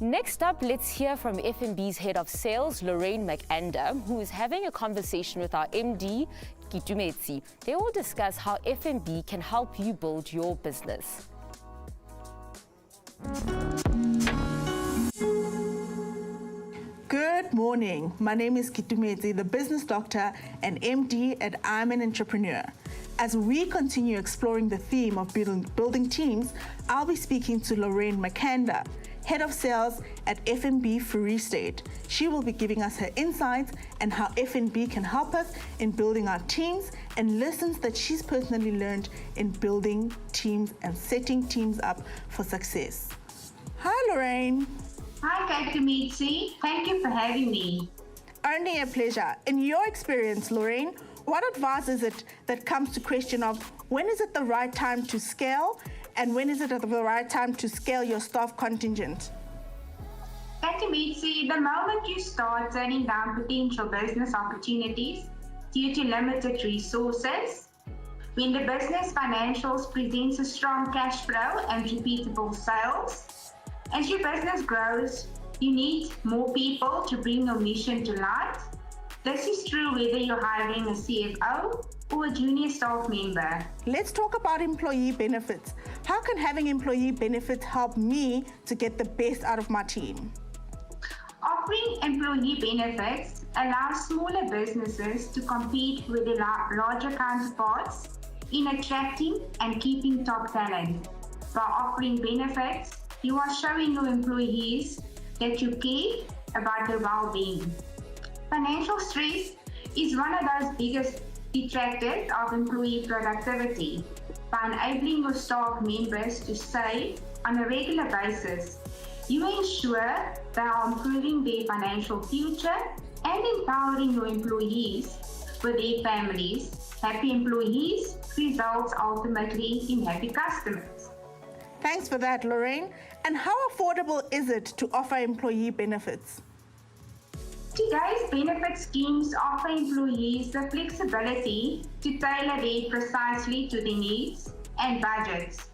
Next up, let's hear from FNB's head of sales, Lorraine McAnder, who is having a conversation with our MD, Kitumezi. They will discuss how FNB can help you build your business. Good morning. My name is Kitumezi, the business doctor and MD at I'm an Entrepreneur. As we continue exploring the theme of building teams, I'll be speaking to Lorraine McAnder, Head of Sales at FNB Free State. She will be giving us her insights and how FNB can help us in building our teams and lessons that she's personally learned in building teams and setting teams up for success. Hi, Lorraine. Hi, Kitumezi. Thank you for having me. Only a pleasure. In your experience, Lorraine, what advice is it that comes to question of when is it the right time to scale and when is it the right time to scale your staff contingent? Kitumezi, the moment you start turning down potential business opportunities due to limited resources, when the business financials presents a strong cash flow and repeatable sales, as your business grows, you need more people to bring your mission to light. This is true whether you're hiring a CFO or a junior staff member. Let's talk about employee benefits. How can having employee benefits help me to get the best out of my team? Offering employee benefits allows smaller businesses to compete with their larger counterparts in attracting and keeping top talent. By offering benefits, you are showing your employees that you care about their well-being. Financial stress is one of those biggest detractors of employee productivity. By enabling your staff members to save on a regular basis, you ensure they are improving their financial future and empowering your employees with their families. Happy employees results ultimately in happy customers. Thanks for that, Lorraine. And how affordable is it to offer employee benefits? Today's benefit schemes offer employees the flexibility to tailor it precisely to their needs and budgets.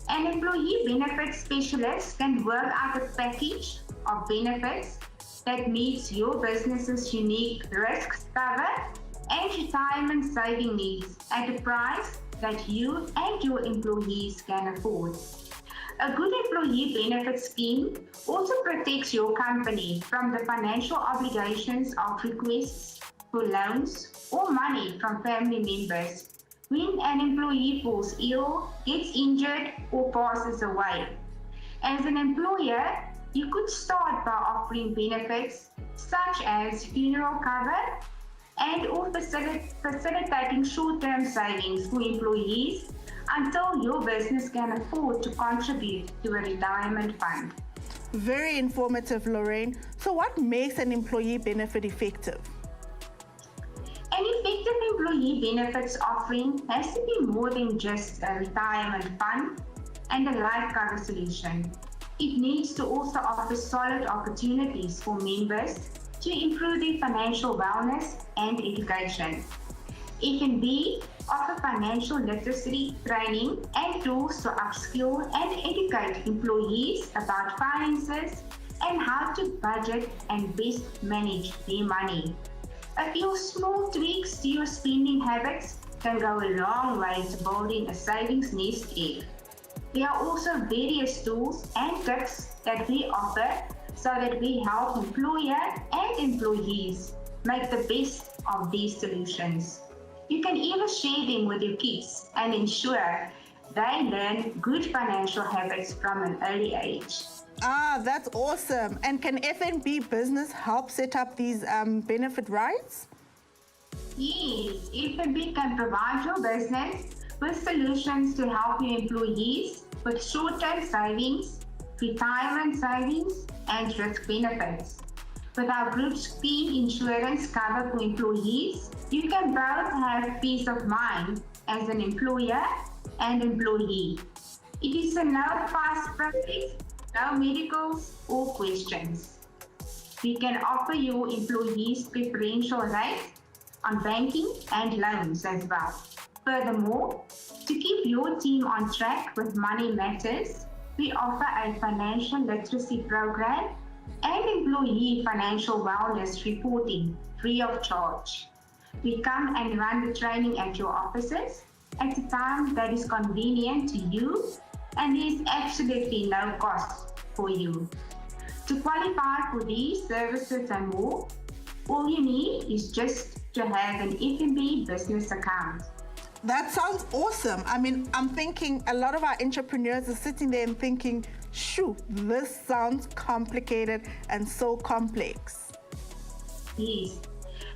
An employee benefits specialist can work out a package of benefits that meets your business's unique risks cover and retirement saving needs at a price that you and your employees can afford. A good employee benefit scheme also protects your company from the financial obligations of requests for loans or money from family members when an employee falls ill, gets injured, or passes away. As an employer, you could start by offering benefits such as funeral cover and or facilitating short-term savings for employees until your business can afford to contribute to a retirement fund. Very informative, Lorraine. So what makes an employee benefit effective? An effective employee benefits offering has to be more than just a retirement fund and a life cover solution. It needs to also offer solid opportunities for members to improve their financial wellness and education. F&B offer financial literacy training and tools to upskill and educate employees about finances and how to budget and best manage their money. A few small tweaks to your spending habits can go a long way to building a savings nest egg. There are also various tools and tips that we offer so that we help employer and employees make the best of these solutions. You can even share them with your kids and ensure they learn good financial habits from an early age. Ah, that's awesome. And can F&B business help set up these benefit rights? Yes, F&B can provide your business with solutions to help your employees with short-term savings, retirement savings, and risk benefits. With our group's team insurance cover for employees, you can both have peace of mind as an employer and employee. It is a no-fuss process, no medicals or questions. We can offer your employees preferential rates on banking and loans as well. Furthermore, to keep your team on track with money matters, we offer a financial literacy program and employee financial wellness reporting free of charge. We come and run the training at your offices at a time that is convenient to you, and there is absolutely no cost for you. To qualify for these services and more, all you need is just to have an F&B business account. That sounds awesome. I mean, I'm thinking a lot of our entrepreneurs are sitting there and thinking, shoo, this sounds complicated and so complex. Yes,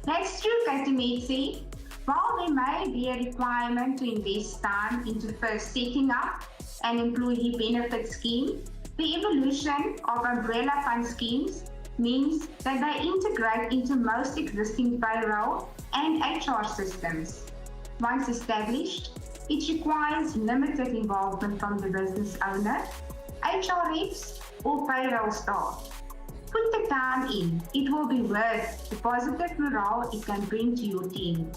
that's true, Katimitsi. While there may be a requirement to invest time into first setting up an employee benefit scheme, the evolution of umbrella fund schemes means that they integrate into most existing payroll and HR systems. Once established, it requires limited involvement from the business owner, HR reps, or payroll staff. Put the time in. It will be worth the positive morale it can bring to your team.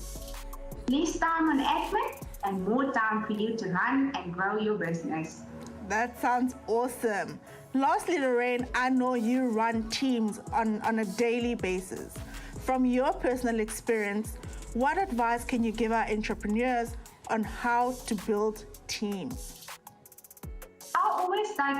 Less time on admin and more time for you to run and grow your business. That sounds awesome. Lastly, Lorraine, I know you run teams on a daily basis. From your personal experience, what advice can you give our entrepreneurs on how to build teams? I'll always take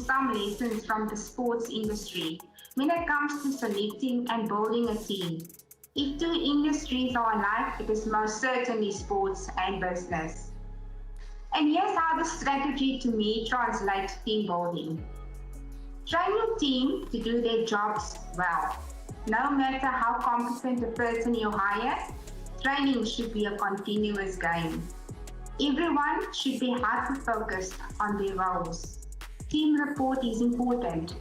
some lessons from the sports industry when it comes to selecting and building a team. If two industries are alike, it is most certainly sports and business. And here's how the strategy to me translates team building. Train your team to do their jobs well. No matter how competent the person you hire, training should be a continuous game. Everyone should be hyper-focused on their roles. Team report is important,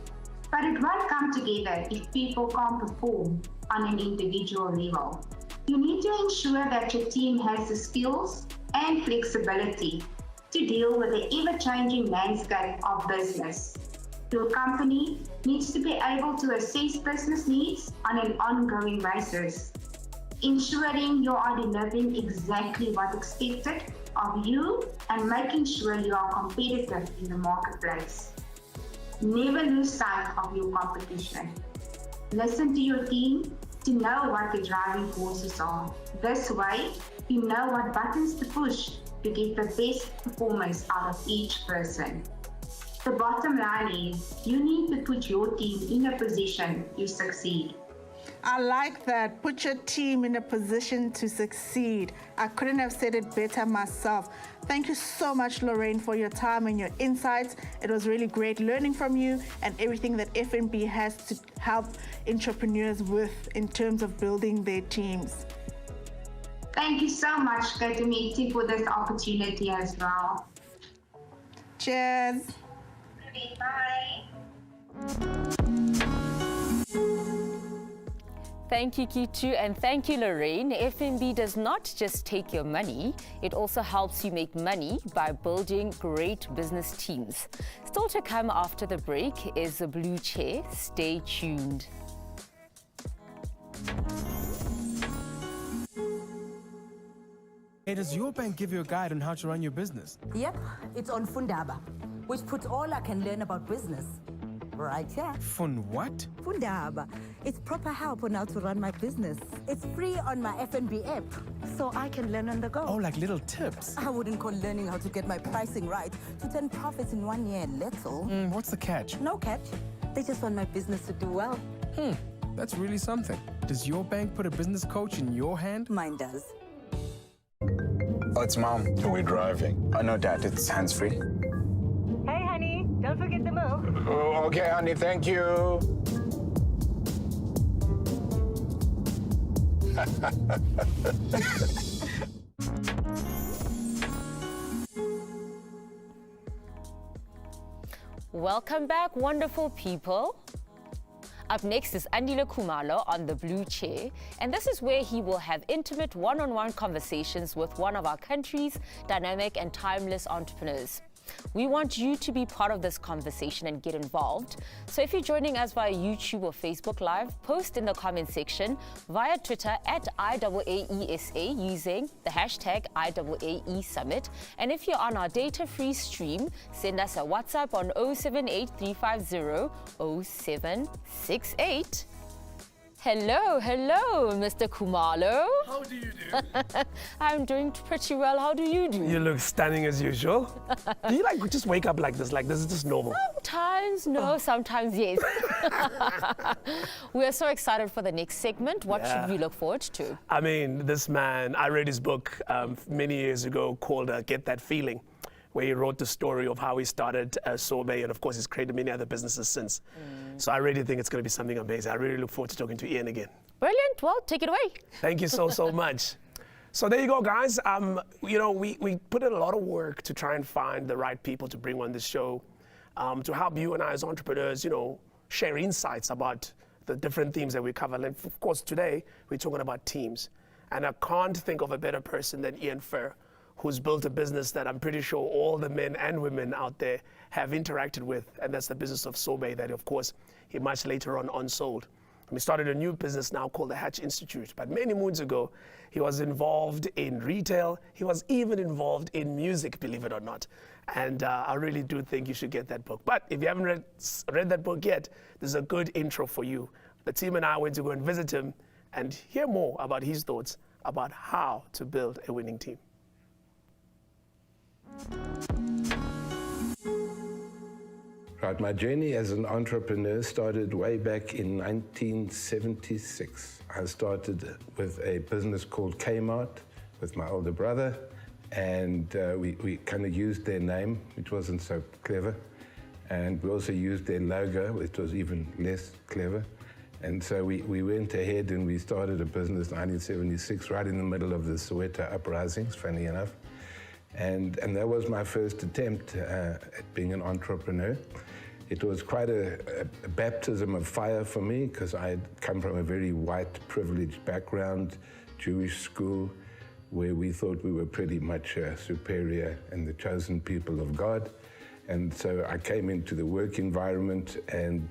but it won't come together if people can't perform on an individual level. You need to ensure that your team has the skills and flexibility to deal with the ever-changing landscape of business. Your company needs to be able to assess business needs on an ongoing basis, ensuring you are delivering exactly what's expected of you and making sure you are competitive in the marketplace. Never lose sight of your competition. Listen to your team to know what the driving forces are. This way, you know what buttons to push to get the best performance out of each person. The bottom line is, you need to put your team in a position to succeed. I like that. Put your team in a position to succeed. I couldn't have said it better myself. Thank you so much, Lorraine, for your time and your insights. It was really great learning from you and everything that FNB has to help entrepreneurs with in terms of building their teams. Thank you so much, Katumiti, for this opportunity as well. Cheers. Bye. Thank you, Kitu, and thank you, Lorraine. FNB does not just take your money, it also helps you make money by building great business teams. Still to come after the break is the Blue Chair. Stay tuned. Hey, does your bank give you a guide on how to run your business? Yep, it's on Fundaba, which puts all I can learn about business right here. Fun what? Fundaba. It's proper help on how to run my business. It's free on my FNB app, so I can learn on the go. Oh, like little tips? I wouldn't call learning how to get my pricing right to turn profits in 1 year little. What's the catch? No catch. They just want my business to do well. That's really something. Does your bank put a business coach in your hand? Mine does. Oh, it's Mom. We're driving. Oh, no, Dad. It's hands-free. Hey, honey, don't forget the move. Oh, okay, honey. Thank you. Welcome back, wonderful people. Up next is Andile Khumalo on the Blue Chair, and this is where he will have intimate one-on-one conversations with one of our country's dynamic and timeless entrepreneurs. We want you to be part of this conversation and get involved. So if you're joining us via YouTube or Facebook Live, post in the comment section, via Twitter at IAAESA using the hashtag IAAE Summit. And if you're on our data-free stream, send us a WhatsApp on 078-350-0768. Hello, Mr. Khumalo. How do you do? I'm doing pretty well. How do you do? You look stunning as usual. Do you just wake up like this is just normal? Sometimes no, sometimes yes. We are so excited for the next segment. What should we look forward to? I mean, this man, I read his book many years ago called Get That Feeling, where he wrote the story of how he started Sorbet, and of course he's created many other businesses since. So I really think it's going to be something amazing. I really look forward to talking to Ian again. Brilliant. Well, take it away. Thank you so much. So there you go, guys. We put in a lot of work to try and find the right people to bring on this show, to help you and I as entrepreneurs, share insights about the different themes that we cover. And of course, today we're talking about teams. And I can't think of a better person than Ian Fuhr, who's built a business that I'm pretty sure all the men and women out there have interacted with, and that's the business of Sorbet that, of course, he much later on unsold. We started a new business now called the Hatch Institute, but many moons ago, he was involved in retail. He was even involved in music, believe it or not. And I really do think you should get that book. But if you haven't read that book yet, there's a good intro for you. The team and I went to go and visit him and hear more about his thoughts about how to build a winning team. Right, my journey as an entrepreneur started way back in 1976. I started with a business called Kmart with my older brother, and we kind of used their name, which wasn't so clever, and we also used their logo, which was even less clever. And so we went ahead and we started a business in 1976, right in the middle of the Soweto uprisings, funny enough. And that was my first attempt at being an entrepreneur. It was quite a baptism of fire for me, because I had come from a very white, privileged background, Jewish school, where we thought we were pretty much superior and the chosen people of God. And so I came into the work environment, and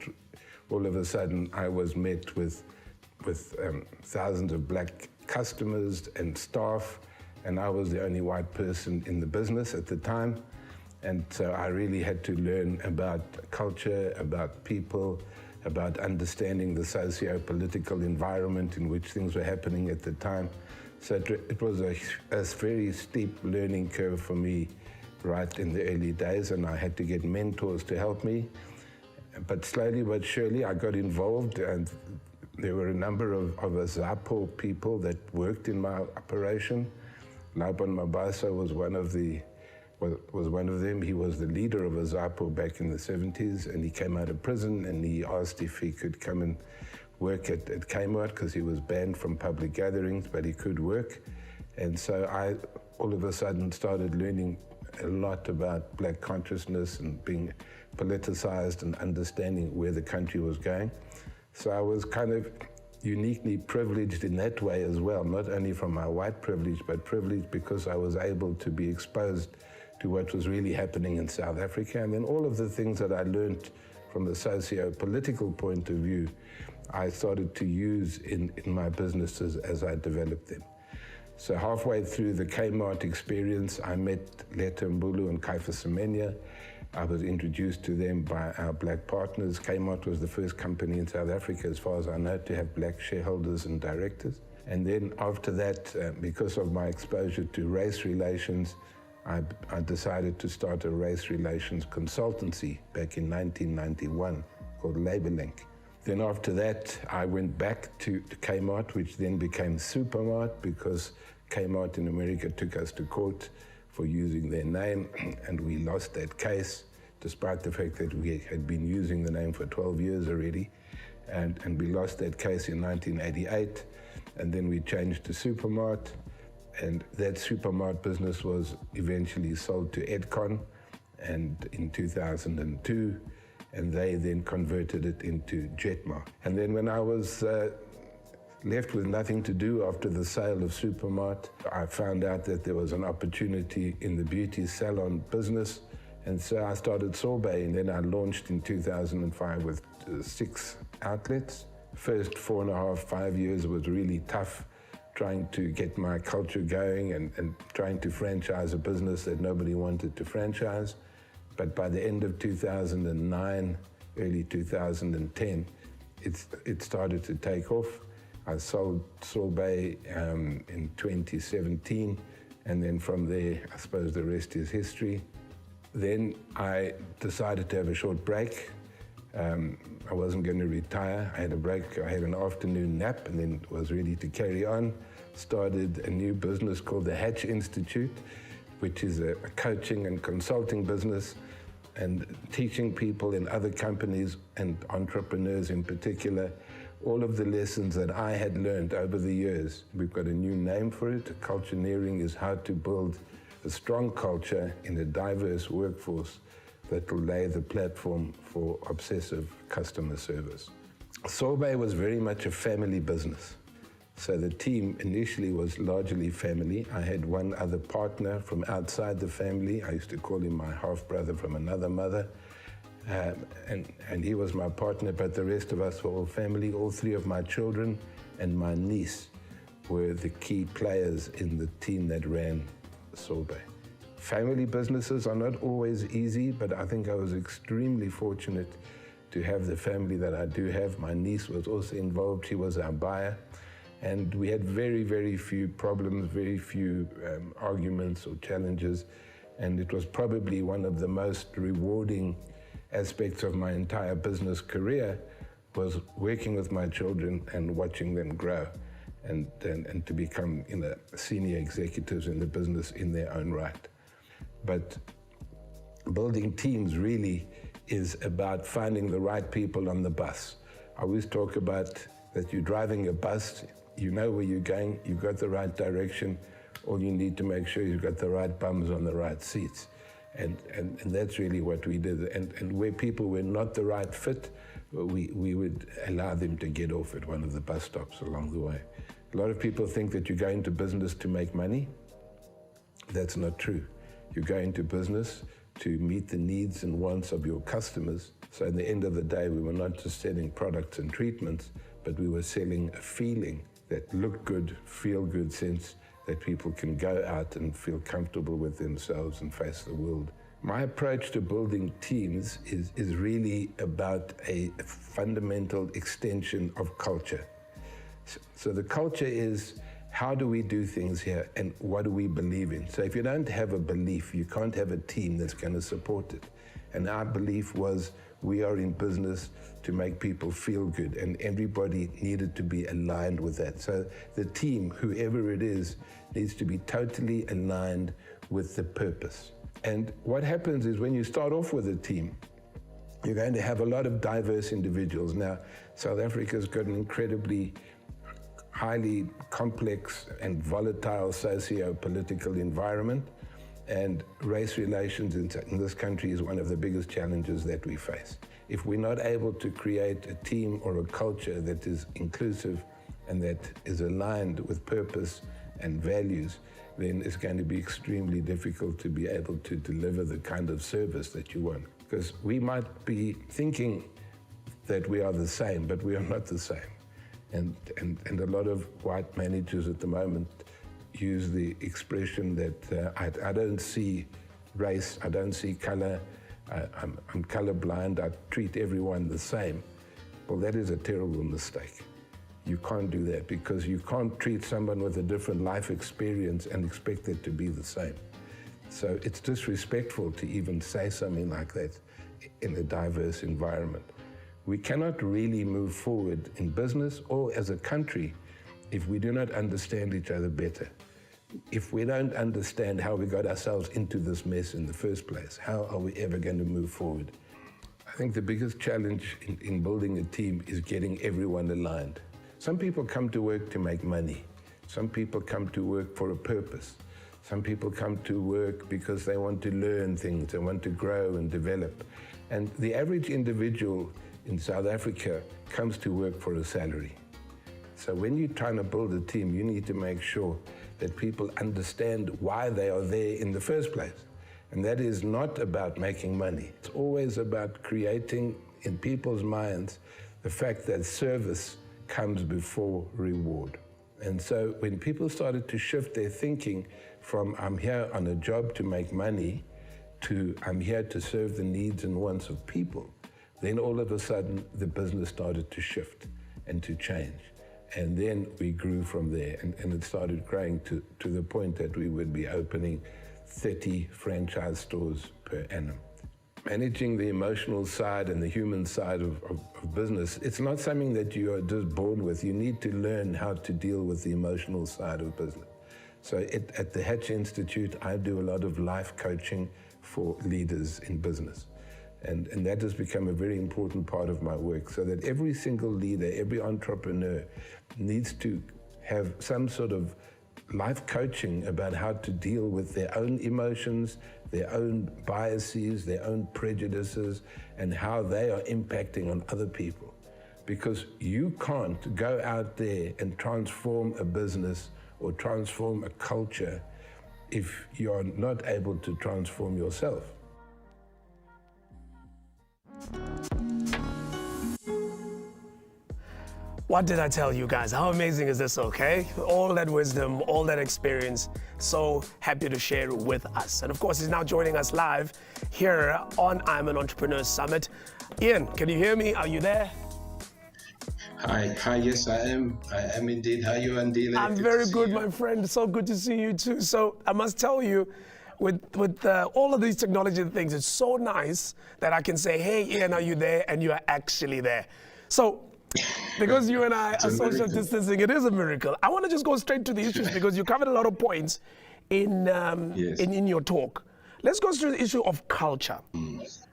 all of a sudden I was met with thousands of black customers and staff, and I was the only white person in the business at the time. And so I really had to learn about culture, about people, about understanding the socio-political environment in which things were happening at the time. So it was a very steep learning curve for me right in the early days, and I had to get mentors to help me. But slowly but surely I got involved, and there were a number of Zapo people that worked in my operation. Mabusa was one of them. He was the leader of a Zapo back in the 70s, and he came out of prison, and he asked if he could come and work at Kmart because he was banned from public gatherings, but he could work. And so I all of a sudden started learning a lot about black consciousness and being politicized and understanding where the country was going. So I was kind of uniquely privileged in that way as well, not only from my white privilege, but privileged because I was able to be exposed to what was really happening in South Africa. And then all of the things that I learned from the socio-political point of view, I started to use in my businesses as I developed them. So halfway through the Kmart experience, I met Leta Mbulu and Kaifa Semenya. I was introduced to them by our black partners. Kmart was the first company in South Africa, as far as I know, to have black shareholders and directors. And then after that, because of my exposure to race relations, I decided to start a race relations consultancy back in 1991 called Labour Link. Then after that, I went back to Kmart, which then became Supermart, because Kmart in America took us to court for using their name, and we lost that case, despite the fact that we had been using the name for 12 years already. And we lost that case in 1988, and then we changed to Supermart, and that Supermart business was eventually sold to Edcon and in 2002, and they then converted it into Jetmar. And then when I was left with nothing to do after the sale of Supermart, I found out that there was an opportunity in the beauty salon business, and so I started Sorbet, and then I launched in 2005 with 6 outlets. First 4.5, 5 years was really tough, trying to get my culture going and trying to franchise a business that nobody wanted to franchise. But by the end of 2009, early 2010, it started to take off. I sold Sorbet in 2017, and then from there, I suppose the rest is history. Then I decided to have a short break. I wasn't going to retire. I had a break. I had an afternoon nap, and then was ready to carry on. Started a new business called the Hatch Institute, which is a coaching and consulting business, and teaching people in other companies and entrepreneurs in particular all of the lessons that I had learned over the years. We've got a new name for it. Cultureneering is how to build a strong culture in a diverse workforce that will lay the platform for obsessive customer service. Sorbet was very much a family business. So the team initially was largely family. I had one other partner from outside the family. I used to call him my half-brother from another mother. And he was my partner, but the rest of us were all family. All 3 of my children and my niece were the key players in the team that ran Sorbet. Family businesses are not always easy, but I think I was extremely fortunate to have the family that I do have. My niece was also involved. She was our buyer. And we had very, very few problems, very few arguments or challenges. And it was probably one of the most rewarding aspects of my entire business career, was working with my children and watching them grow and to become senior executives in the business in their own right. But building teams really is about finding the right people on the bus. I always talk about that you're driving a bus, you know where you're going, you've got the right direction, all you need to make sure you've got the right bums on the right seats. And that's really what we did. And where people were not the right fit, we would allow them to get off at one of the bus stops along the way. A lot of people think that you go into business to make money. That's not true. You go into business to meet the needs and wants of your customers. So at the end of the day, we were not just selling products and treatments, but we were selling a feeling that look good, feel good sense that people can go out and feel comfortable with themselves and face the world. My approach to building teams is really about a fundamental extension of culture. So the culture is, how do we do things here and what do we believe in? So if you don't have a belief, you can't have a team that's going to support it. And our belief was, we are in business to make people feel good, and everybody needed to be aligned with that. So the team, whoever it is, needs to be totally aligned with the purpose. And what happens is when you start off with a team, you're going to have a lot of diverse individuals. Now, South Africa's got an incredibly highly complex and volatile socio-political environment, and race relations in this country is one of the biggest challenges that we face. If we're not able to create a team or a culture that is inclusive and that is aligned with purpose and values, then it's going to be extremely difficult to be able to deliver the kind of service that you want. Because we might be thinking that we are the same, but we are not the same. And a lot of white managers at the moment use the expression that I don't see race, I don't see color, I'm colorblind, I treat everyone the same. Well, that is a terrible mistake. You can't do that, because you can't treat someone with a different life experience and expect it to be the same. So it's disrespectful to even say something like that in a diverse environment. We cannot really move forward in business or as a country if we do not understand each other better. If we don't understand how we got ourselves into this mess in the first place, how are we ever going to move forward? I think the biggest challenge in building a team is getting everyone aligned. Some people come to work to make money. Some people come to work for a purpose. Some people come to work because they want to learn things, they want to grow and develop. And the average individual in South Africa comes to work for a salary. So when you're trying to build a team, you need to make sure that people understand why they are there in the first place. And that is not about making money. It's always about creating in people's minds the fact that service comes before reward. And so when people started to shift their thinking from I'm here on a job to make money to I'm here to serve the needs and wants of people, then all of a sudden the business started to shift and to change. And then we grew from there, and it started growing to the point that we would be opening 30 franchise stores per annum. Managing the emotional side and the human side of business, it's not something that you are just born with. You need to learn how to deal with the emotional side of business. So at the Hatch Institute, I do a lot of life coaching for leaders in business. And that has become a very important part of my work, so that every single leader, every entrepreneur needs to have some sort of life coaching about how to deal with their own emotions, their own biases, their own prejudices, and how they are impacting on other people. Because you can't go out there and transform a business or transform a culture if you're not able to transform yourself. What did I tell you guys? How amazing is this, okay? All that wisdom, all that experience, so happy to share with us. And of course, he's now joining us live here on I'm an Entrepreneur Summit. Ian, can you hear me? Are you there? Hi, yes, I am indeed. How are you, Andile? I'm very good, my friend. So good to see you too. So I must tell you, with all of these technology things, it's so nice that I can say, hey, Ian, are you there? And you are actually there. So, because you and I are social distancing, it is a miracle. I want to just go straight to the issues because you covered a lot of points in your talk. Let's go through the issue of culture,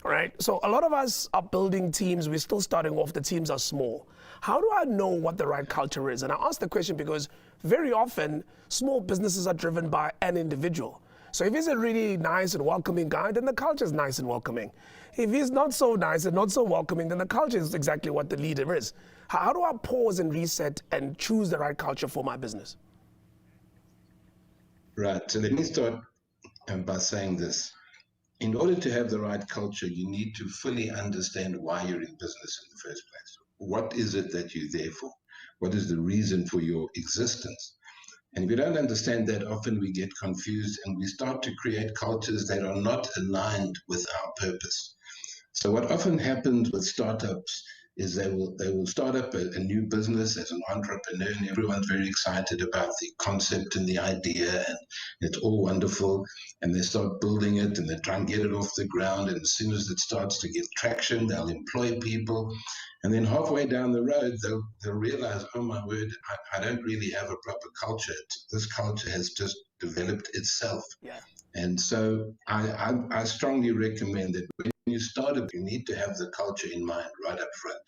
right? So a lot of us are building teams. We're still starting off. The teams are small. How do I know what the right culture is? And I ask the question because very often small businesses are driven by an individual. So if he's a really nice and welcoming guy, then the culture is nice and welcoming. If he's not so nice and not so welcoming, then the culture is exactly what the leader is. How do I pause and reset and choose the right culture for my business? Right, so let me start by saying this. in order to have the right culture, you need to fully understand why you're in business in the first place. What is it that you're there for? What is the reason for your existence? And if you don't understand that, often we get confused and we start to create cultures that are not aligned with our purpose. So what often happens with startups is they will start up a new business as an entrepreneur, and everyone's very excited about the concept and the idea, and it's all wonderful, and they start building it and they try and get it off the ground, and as soon as it starts to get traction, they'll employ people, and then halfway down the road they'll realize, oh my word, I don't really have a proper culture. This culture has just developed itself. Yeah. And so I strongly recommend that when you start up, you need to have the culture in mind right up front.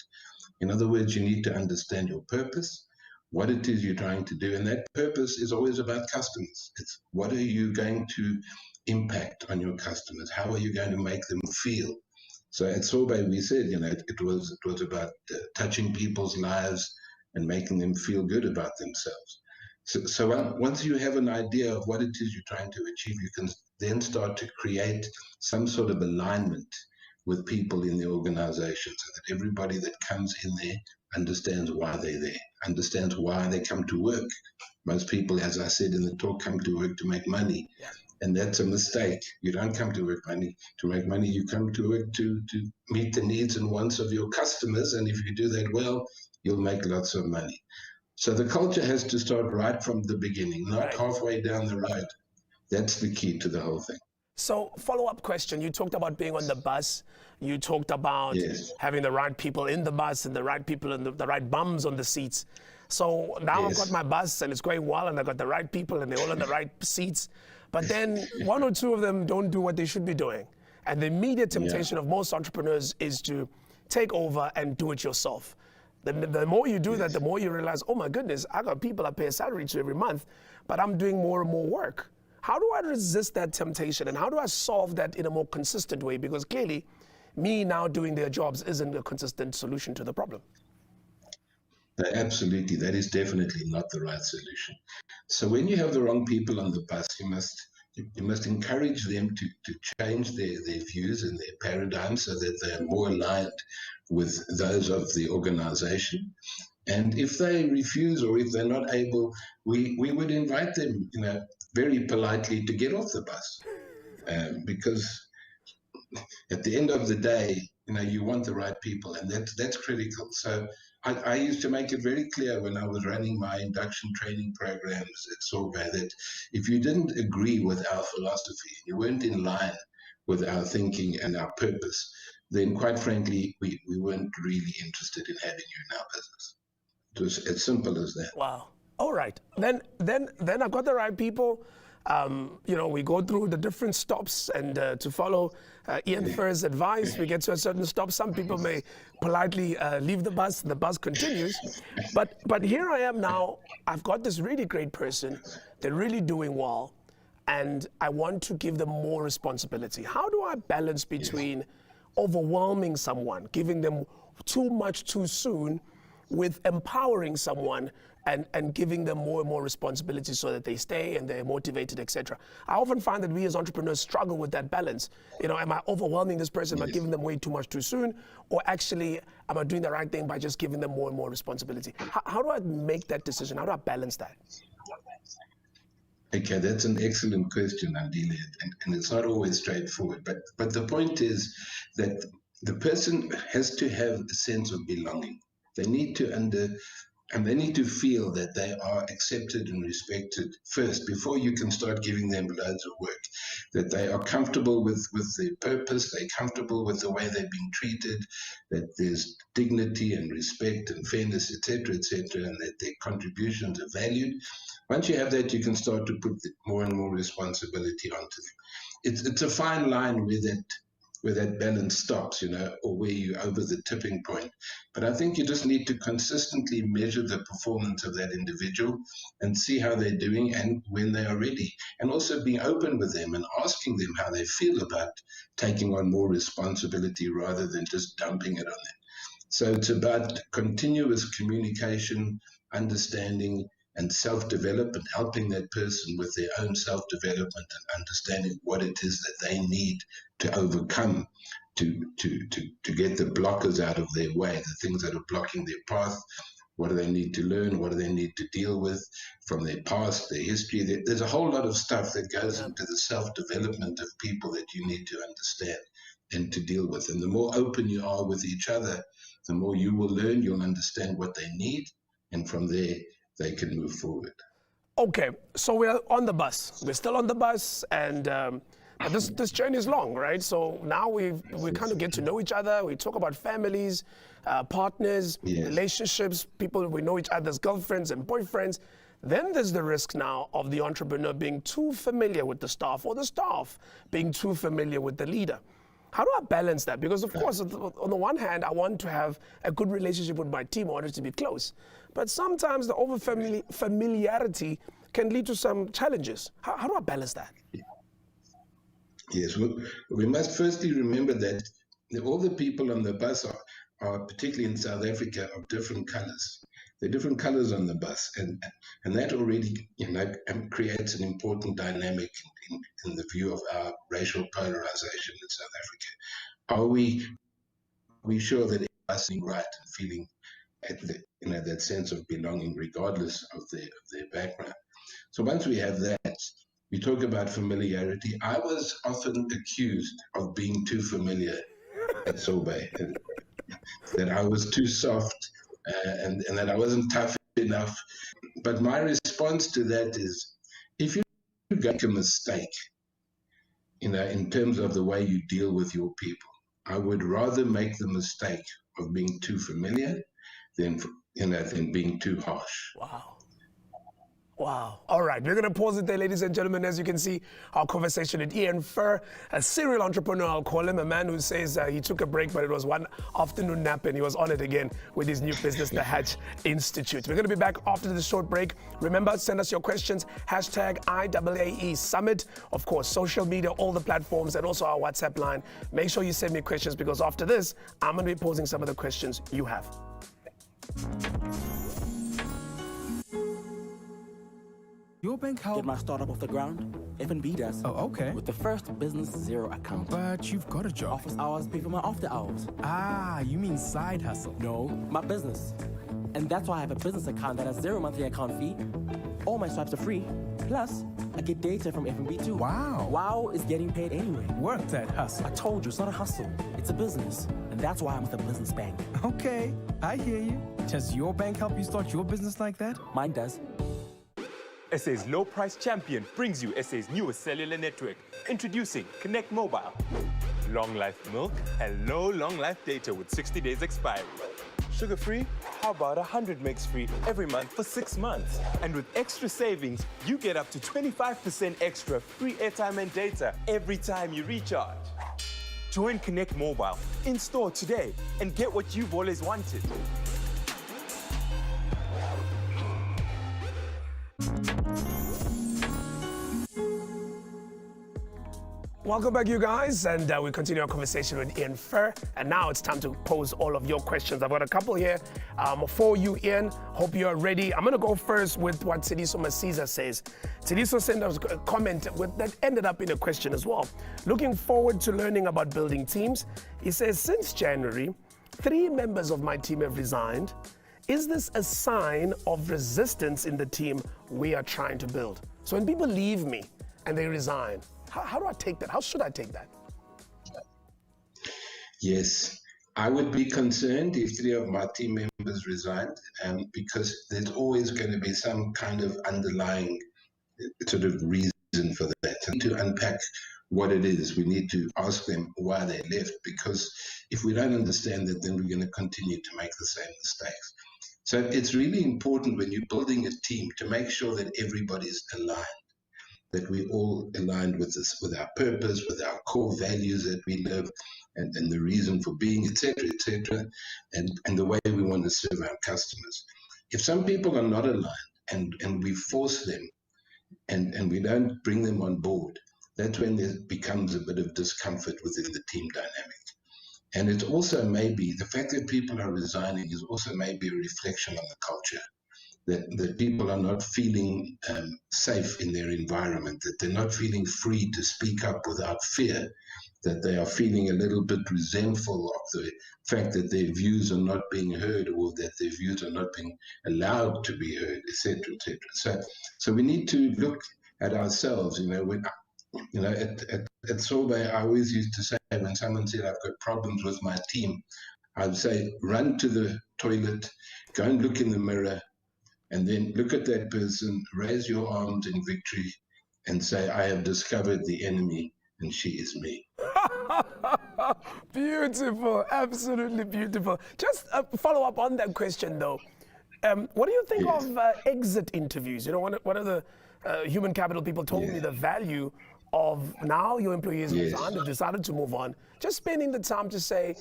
In other words, you need to understand your purpose, what it is you're trying to do. And that purpose is always about customers. It's what are you going to impact on your customers? How are you going to make them feel? So at Sorbet, we said, it was about touching people's lives and making them feel good about themselves. So once you have an idea of what it is you're trying to achieve, you can then start to create some sort of alignment with people in the organization so that everybody that comes in there understands why they're there, understands why they come to work. Most people, as I said in the talk, come to work to make money. Yeah. And that's a mistake. You don't come to work to make money. You come to work to meet the needs and wants of your customers. And if you do that well, you'll make lots of money. So the culture has to start right from the beginning, not halfway down the road. That's the key to the whole thing. So follow-up question, you talked about being on the bus, you talked about having the right people in the bus and the right people and the right bums on the seats. So now I've got my bus and it's going well and I've got the right people and they're all in the right seats, but then one or two of them don't do what they should be doing. And the immediate temptation of most entrepreneurs is to take over and do it yourself. The more you do that, the more you realize, oh my goodness, I got people I pay a salary to every month, but I'm doing more and more work. How do I resist that temptation and how do I solve that in a more consistent way? Because clearly, me now doing their jobs isn't a consistent solution to the problem. Absolutely, that is definitely not the right solution. So when you have the wrong people on the bus, you must encourage them to change their views and their paradigms so that they're more aligned with those of the organization. And if they refuse or if they're not able, we would invite them, very politely to get off the bus. Because at the end of the day, you want the right people, and that's critical. So I used to make it very clear when I was running my induction training programs at Sorbet that if you didn't agree with our philosophy, you weren't in line with our thinking and our purpose, then quite frankly, we weren't really interested in having you in our business. It was as simple as that. Wow. All right. Then I've got the right people. We go through the different stops and to follow Ian Fuhr's advice, we get to a certain stop. Some people may politely leave the bus and the bus continues. But here I am now. I've got this really great person. They're really doing well. And I want to give them more responsibility. How do I balance between overwhelming someone, giving them too much too soon, with empowering someone and giving them more and more responsibility so that they stay and they're motivated, etc. I often find that we as entrepreneurs struggle with that balance. Am I overwhelming this person by giving them way too much too soon? Or actually, am I doing the right thing by just giving them more and more responsibility? How do I make that decision? How do I balance that? Okay, that's an excellent question, Andile, and it's not always straightforward. But the point is that the person has to have a sense of belonging. They need to feel that they are accepted and respected first before you can start giving them loads of work. That they are comfortable with their purpose, they're comfortable with the way they're being treated, that there's dignity and respect and fairness, etc., and that their contributions are valued. Once you have that, you can start to put more and more responsibility onto them. It's a fine line where that balance stops, or where you're over the tipping point. But I think you just need to consistently measure the performance of that individual and see how they're doing and when they are ready. And also being open with them and asking them how they feel about taking on more responsibility rather than just dumping it on them. So it's about continuous communication, understanding, and self-development, helping that person with their own self-development and understanding what it is that they need to overcome to get the blockers out of their way, the things that are blocking their path. What do they need to learn? What do they need to deal with from their past, their history? There's a whole lot of stuff that goes into the self-development of people that you need to understand and to deal with. And the more open you are with each other, the more you will learn, you'll understand what they need, and from there, they can move forward. Okay, so we're on the bus. We're still on the bus, and but this journey is long, right? So now we kind of get to know each other. We talk about families, partners, relationships, people, we know each other's girlfriends and boyfriends. Then there's the risk now of the entrepreneur being too familiar with the staff, or the staff being too familiar with the leader. How do I balance that? Because of course, on the one hand, I want to have a good relationship with my team, I want it to be close. But sometimes the familiarity can lead to some challenges. How do I balance that? Yes, we must firstly remember that all the people on the bus are particularly in South Africa, of different colors. There are different colors on the bus, and that already, creates an important dynamic in the view of our racial polarization in South Africa. Are we sure that everybody's being right and feeling that sense of belonging, regardless of their background? So once we have that, we talk about familiarity. I was often accused of being too familiar at Sorbet, that I was too soft, and that I wasn't tough enough. But my response to that is, if you make a mistake, in terms of the way you deal with your people, I would rather make the mistake of being too familiar than being too harsh. Wow. Wow. All right, we're going to pause it there, ladies and gentlemen. As you can see, our conversation with Ian Fuhr, a serial entrepreneur, I'll call him, a man who says he took a break, but it was one afternoon nap and he was on it again with his new business, the Hatch Institute. We're going to be back after this short break. Remember, send us your questions, hashtag IAAE Summit. Of course, social media, all the platforms, and also our WhatsApp line. Make sure you send me questions, because after this, I'm going to be posing some of the questions you have. Your bank helped get my startup off the ground. FNB does. Oh, okay. With the first business zero account. But you've got a job. Office hours pay for my after hours. Ah, you mean side hustle? No, my business. And that's why I have a business account that has 0 monthly account fee. All my swipes are free. Plus, I get data from FNB too. Wow. Wow is getting paid anyway. Work that hustle. I told you, it's not a hustle. It's a business. And that's why I'm with a business bank. Okay, I hear you. Does your bank help you start your business like that? Mine does. SA's low price champion brings you SA's newest cellular network. Introducing Connect Mobile. Long life milk and low long life data with 60 days expiry. Sugar free? How about 100 megs free every month for 6 months? And with extra savings, you get up to 25% extra free airtime and data every time you recharge. Join Connect Mobile in store today and get what you've always wanted. Welcome back, you guys, and we continue our conversation with Ian Fuhr. And now it's time to pose all of your questions. I've got a couple here for you, Ian. Hope you are ready. I'm going to go first with what Tsidiso Masiza says. Tsidiso sent us a comment that ended up in a question as well. Looking forward to learning about building teams. He says, since January, 3 members of my team have resigned. Is this a sign of resistance in the team we are trying to build? So when people leave me and they resign, how do I take that? How should I take that? Yes, I would be concerned if 3 of my team members resigned, because there's always going to be some kind of underlying sort of reason for that. And to unpack what it is, we need to ask them why they left, because if we don't understand that, then we're going to continue to make the same mistakes. So it's really important when you're building a team to make sure that everybody's aligned, that we all aligned with this, with our purpose, with our core values that we live, and the reason for being, etc., and the way we want to serve our customers. If some people are not aligned and we force them and we don't bring them on board, that's when there becomes a bit of discomfort within the team dynamic. And it's also maybe, the fact that people are resigning is also maybe a reflection on the culture that people are not feeling safe in their environment, that they're not feeling free to speak up without fear, that they are feeling a little bit resentful of the fact that their views are not being heard, or that their views are not being allowed to be heard, etc., etc. So we need to look at ourselves. At Sorbet, I always used to say, when someone said, I've got problems with my team, I'd say, run to the toilet, go and look in the mirror, and then look at that person, raise your arms in victory, and say, I have discovered the enemy, and she is me. Beautiful, absolutely beautiful. Just follow up on that question, though. What do you think of exit interviews? One of the human capital people told me the value of, now your employees resigned, have decided to move on, just spending the time to say,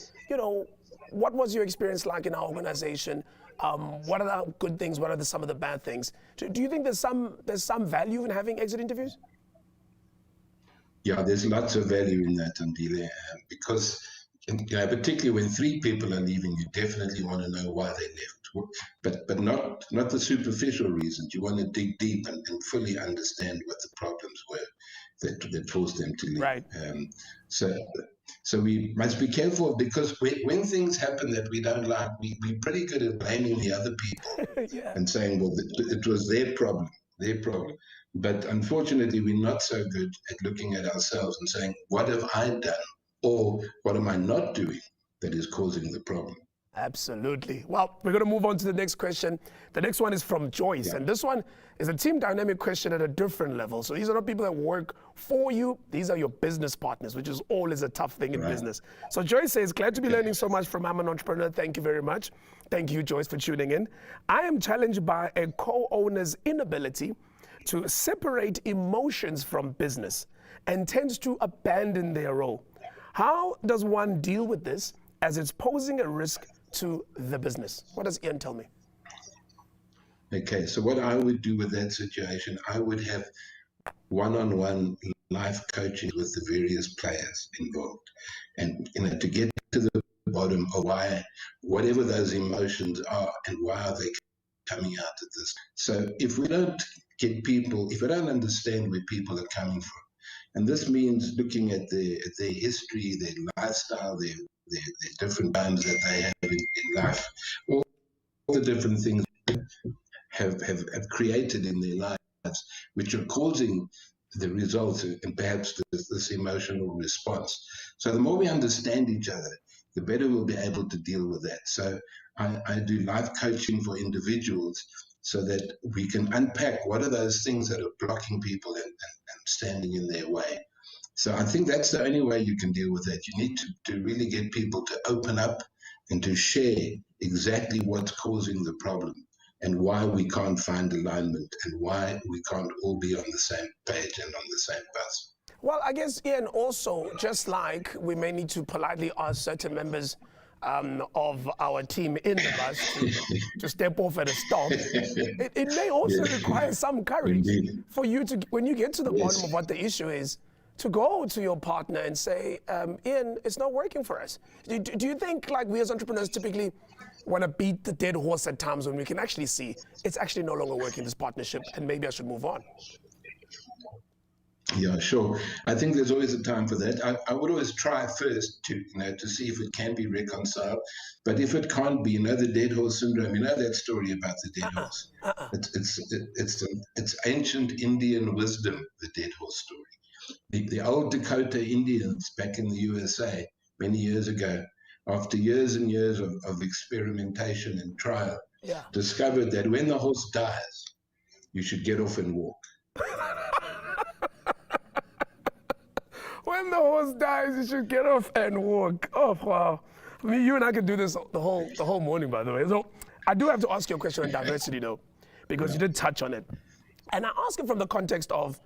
what was your experience like in our organization? What are the good things? What are some of the bad things? Do you think there's some value in having exit interviews? Yeah, there's lots of value in that, Andile, because particularly when 3 people are leaving, you definitely want to know why they left, but not the superficial reasons. You want to dig deep and fully understand what the problems were that forced them to leave. Right. So we must be careful, because when things happen that we don't like, we're pretty good at blaming the other people and saying, well, it was their problem. But unfortunately, we're not so good at looking at ourselves and saying, what have I done, or what am I not doing that is causing the problem? Absolutely. Well, we're going to move on to the next question. The next one is from Joyce, and this one is a team dynamic question at a different level. So these are not people that work for you. These are your business partners, which is always a tough thing in business. So Joyce says, glad to be learning so much from I'm an Entrepreneur. Thank you very much. Thank you, Joyce, for tuning in. I am challenged by a co-owner's inability to separate emotions from business and tends to abandon their role. How does one deal with this, as it's posing a risk to the business? What does Ian tell me? Okay, so what I would do with that situation, I would have one-on-one life coaching with the various players involved, and to get to the bottom of why, whatever those emotions are, and why are they coming out of this. So if we don't get people, if we don't understand where people are coming from, and this means looking at their history, their lifestyle, their different times that they have in life, all the different things have created in their lives, which are causing the results and perhaps this emotional response. So the more we understand each other, the better we'll be able to deal with that. So I do life coaching for individuals so that we can unpack what are those things that are blocking people and standing in their way. So I think that's the only way you can deal with that. You need to really get people to open up and to share exactly what's causing the problem and why we can't find alignment and why we can't all be on the same page and on the same bus. Well, I guess, Ian, also, just like we may need to politely ask certain members of our team in the bus to step off at a stop, it may also require some courage for you to, when you get to the bottom of what the issue is, to go to your partner and say, Ian, it's not working for us. Do you think, like, we as entrepreneurs typically want to beat the dead horse at times when we can actually see it's actually no longer working, this partnership, and maybe I should move on? Yeah, sure. I think there's always a time for that. I would always try first to see if it can be reconciled. But if it can't be, the dead horse syndrome, that story about the dead horse. It's ancient Indian wisdom, the dead horse story. The old Dakota Indians back in the USA many years ago, after years and years of experimentation and trial, discovered that when the horse dies, you should get off and walk. When the horse dies, you should get off and walk. Oh, wow. I mean, you and I could do this the whole morning, by the way. So I do have to ask you a question on diversity, though, because you did touch on it. And I ask it from the context of,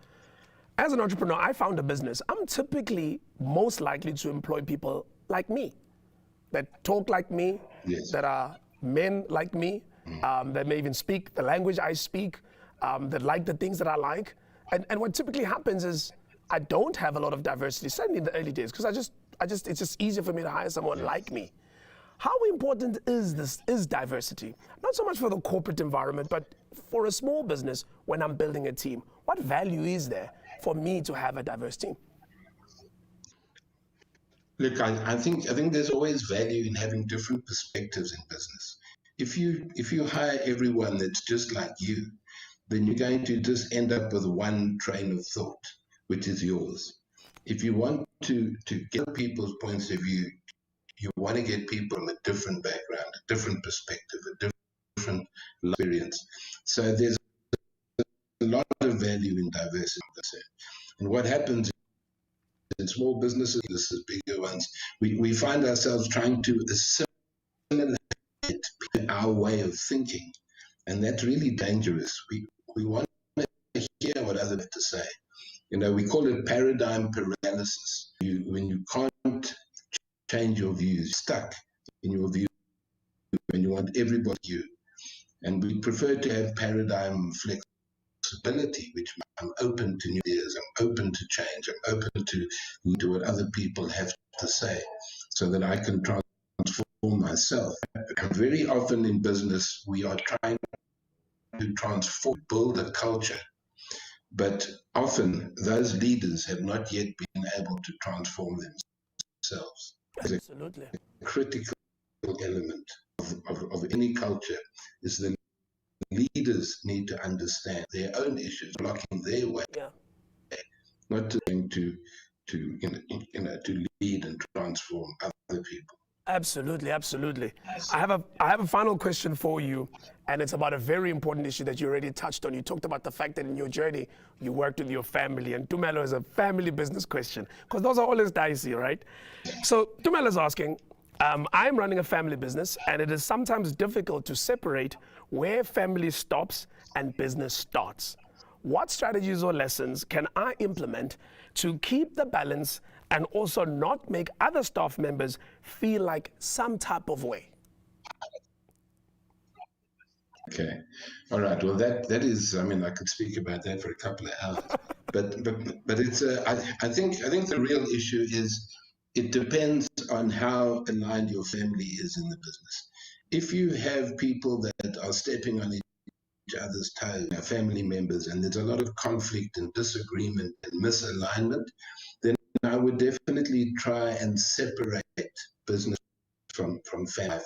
as an entrepreneur, I found a business. I'm typically most likely to employ people like me, that talk like me, that are men like me, that may even speak the language I speak, that like the things that I like. And what typically happens is I don't have a lot of diversity, certainly in the early days, because it's just easier for me to hire someone like me. How important is diversity? Not so much for the corporate environment, but for a small business when I'm building a team. What value is there for me to have a diverse team? Look, I think there's always value in having different perspectives in business. If you hire everyone that's just like you, then you're going to just end up with one train of thought, which is yours. If you want to get people's points of view, you want to get people with a different background, a different perspective, a different experience. So there's a lot of value in diversity. And what happens in small businesses, bigger ones, we find ourselves trying to assimilate our way of thinking. And that's really dangerous. We want to hear what others have to say. You know, we call it paradigm paralysis. When you can't change your views, stuck in your view, and you want everybody to you. And we prefer to have paradigm flexibility, which I'm open to new ideas, I'm open to change, I'm open to what other people have to say, so that I can transform myself. Very often in business, we are trying to transform, build a culture, but often those leaders have not yet been able to transform themselves. Absolutely. A critical element of any culture is the leaders need to understand their own issues, blocking their way, not to lead and transform other people. Absolutely, absolutely. I have a final question for you, and it's about a very important issue that you already touched on. You talked about the fact that in your journey, you worked with your family, and Tumelo is a family business question, because those are always dicey, right? So Tumelo is asking, I'm running a family business, and it is sometimes difficult to separate where family stops and business starts. What strategies or lessons can I implement to keep the balance and also not make other staff members feel like some type of way? Okay, all right. Well, that is. I mean, I could speak about that for a couple of hours, but it's. I think the real issue is it depends on how aligned your family is in the business. If you have people that are stepping on each other's toes, family members, and there's a lot of conflict and disagreement and misalignment, then I would definitely try and separate business from family,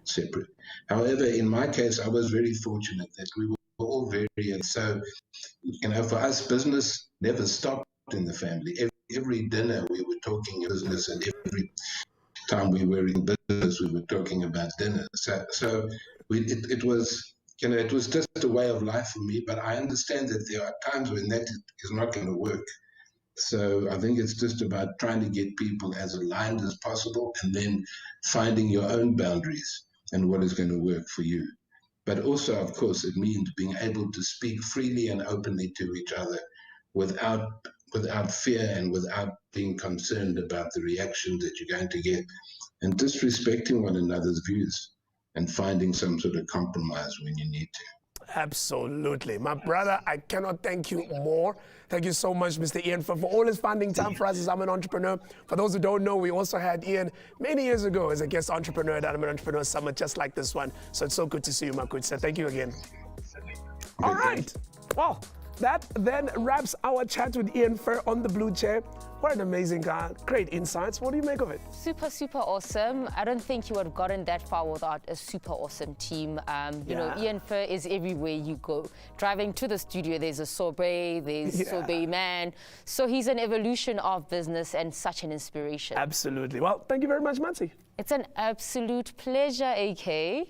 separate. However, in my case, I was very fortunate that we were all very, so, for us, business never stopped in the family. Every dinner we were talking business, and every time we were in business, we were talking about dinner. So it was, it was just a way of life for me, but I understand that there are times when that is not going to work. So I think it's just about trying to get people as aligned as possible, and then finding your own boundaries and what is going to work for you. But also, of course, it means being able to speak freely and openly to each other without fear and without being concerned about the reaction that you're going to get, and just respecting one another's views and finding some sort of compromise when you need to. Absolutely. My brother, I cannot thank you more. Thank you so much, Mr. Ian, for always finding time for us as I'm an entrepreneur. For those who don't know, we also had Ian many years ago as a guest entrepreneur at I'm an Entrepreneur Summit, just like this one. So it's so good to see you, my good sir. Thank you again. All right. Well, that then wraps our chat with Ian Fuhr on the blue chair. What an amazing guy. Great insights. What do you make of it? Super, super awesome. I don't think you would have gotten that far without a super awesome team. You know, Ian Fuhr is everywhere you go. Driving to the studio, there's a sorbet, there's sorbet man. So he's an evolution of business and such an inspiration. Absolutely. Well, thank you very much, Mansi. It's an absolute pleasure, AK.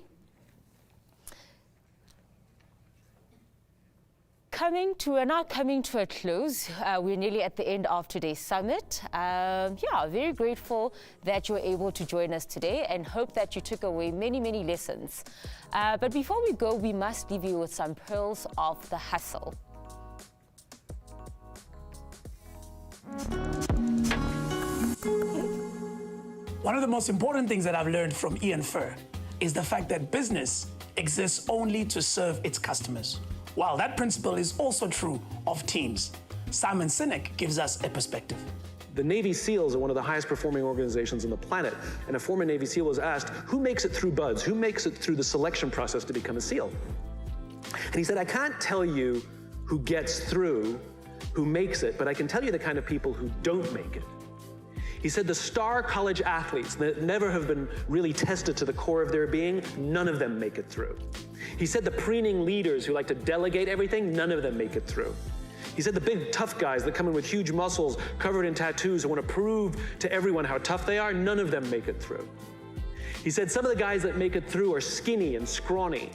Coming to a close. We're nearly at the end of today's summit. Very grateful that you were able to join us today, and hope that you took away many, many lessons. But before we go, we must leave you with some pearls of the hustle. One of the most important things that I've learned from Ian Fuhr is the fact that business exists only to serve its customers. While that principle is also true of teams, Simon Sinek gives us a perspective. The Navy SEALs are one of the highest performing organizations on the planet, and a former Navy SEAL was asked, who makes it through BUDS? Who makes it through the selection process to become a SEAL? And he said, I can't tell you who gets through, who makes it, but I can tell you the kind of people who don't make it. He said the star college athletes that never have been really tested to the core of their being, none of them make it through. He said the preening leaders who like to delegate everything, none of them make it through. He said the big tough guys that come in with huge muscles, covered in tattoos, who want to prove to everyone how tough they are, none of them make it through. He said some of the guys that make it through are skinny and scrawny.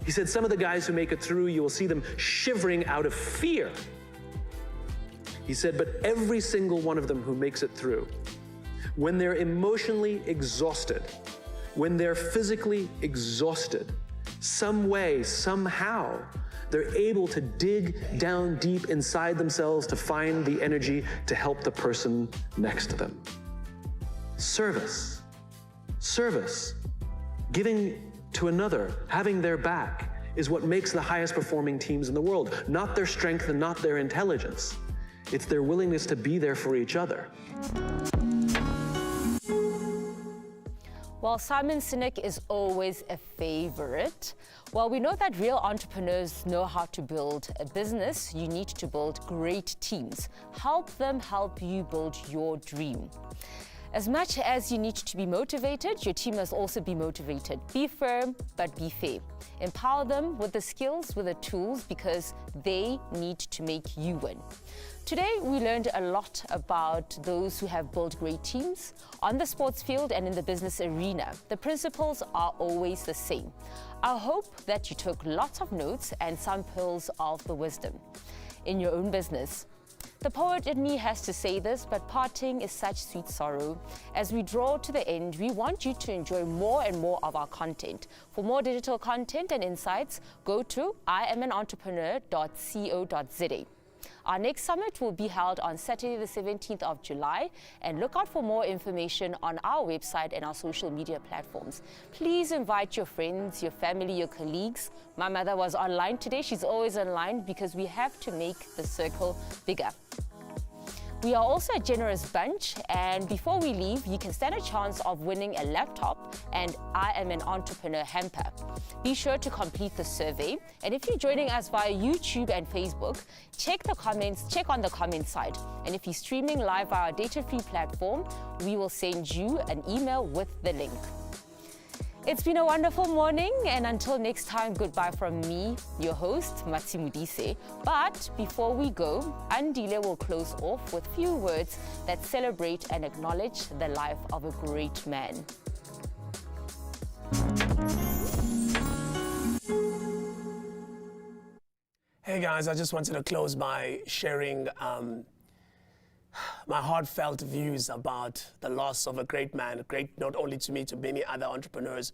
He said some of the guys who make it through, you will see them shivering out of fear. He said, but every single one of them who makes it through, when they're emotionally exhausted, when they're physically exhausted, some way, somehow, they're able to dig down deep inside themselves to find the energy to help the person next to them. Service, service, giving to another, having their back, is what makes the highest performing teams in the world. Not their strength and not their intelligence. It's their willingness to be there for each other. While Simon Sinek is always a favorite, while we know that real entrepreneurs know how to build a business, you need to build great teams. Help them help you build your dream. As much as you need to be motivated, your team must also be motivated. Be firm, but be fair. Empower them with the skills, with the tools, because they need to make you win. Today, we learned a lot about those who have built great teams on the sports field and in the business arena. The principles are always the same. I hope that you took lots of notes and some pearls of the wisdom in your own business. The poet in me has to say this, but parting is such sweet sorrow. As we draw to the end, we want you to enjoy more and more of our content. For more digital content and insights, go to iamanentrepreneur.co.za. Our next summit will be held on Saturday, the 17th of July, and look out for more information on our website and our social media platforms. Please invite your friends, your family, your colleagues. My mother was online today. She's always online because we have to make the circle bigger. We are also a generous bunch, and before we leave, you can stand a chance of winning a laptop and I Am an Entrepreneur hamper. Be sure to complete the survey, and if you're joining us via YouTube and Facebook, check on the comment side. And if you're streaming live via our data-free platform, we will send you an email with the link. It's been a wonderful morning, and until next time, goodbye from me, your host, Matsimudise. But before we go, Andile will close off with few words that celebrate and acknowledge the life of a great man. Hey guys, I just wanted to close by sharing my heartfelt views about the loss of a great man, great not only to me, to many other entrepreneurs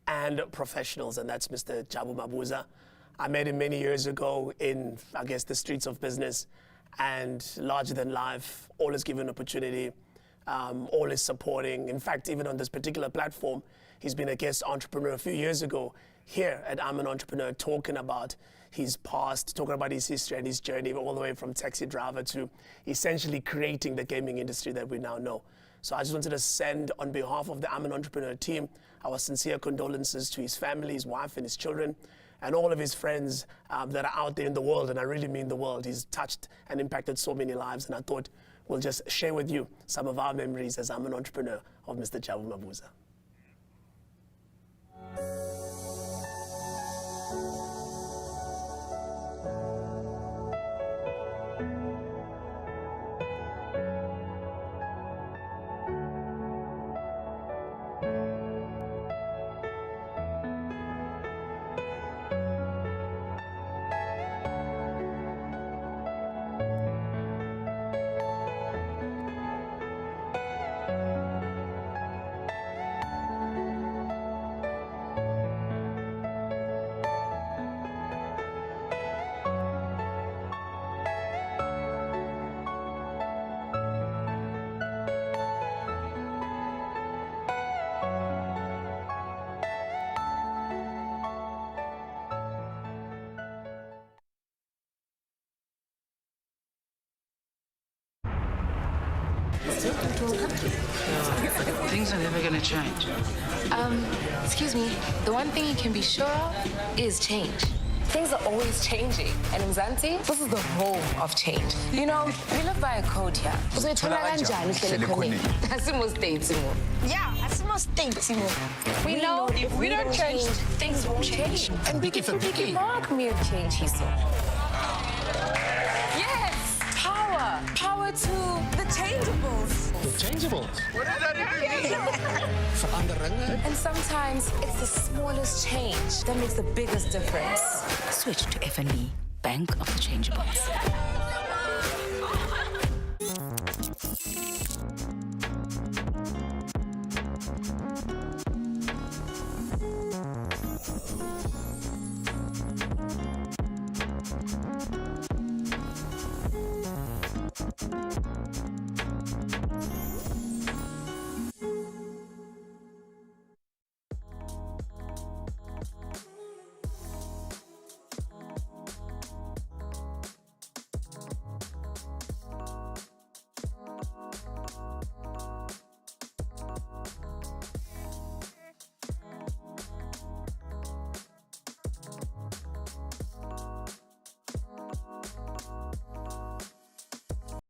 and professionals, and that's Mr. Jabu Mabusa. I met him many years ago in, I guess, the streets of business, and larger than life, always given opportunity, always supporting. In fact, even on this particular platform, he's been a guest entrepreneur a few years ago here at I'm an Entrepreneur, talking about his past, talking about his history and his journey all the way from taxi driver to essentially creating the gaming industry that we now know. So I just wanted to send, on behalf of the I'm an Entrepreneur team, our sincere condolences to his family, his wife and his children, and all of his friends that are out there in the world, and I really mean the world. He's touched and impacted so many lives, and I thought we'll just share with you some of our memories as I'm an Entrepreneur of Mr. Jabu Mabusa. It's taken to our country. Things are never going to change. Excuse me, the one thing you can be sure of is change. Things are always changing. And Mzansi, this is the home of change. You know, we live by a code here. So it's We know if we don't change, things won't change. And Biggie Mark me of change, he saw. Yes, power. Power to the changeables. The changeables? What does that mean? And sometimes it's the smallest change that makes the biggest difference. Switch to FNB, Bank of the Changeables.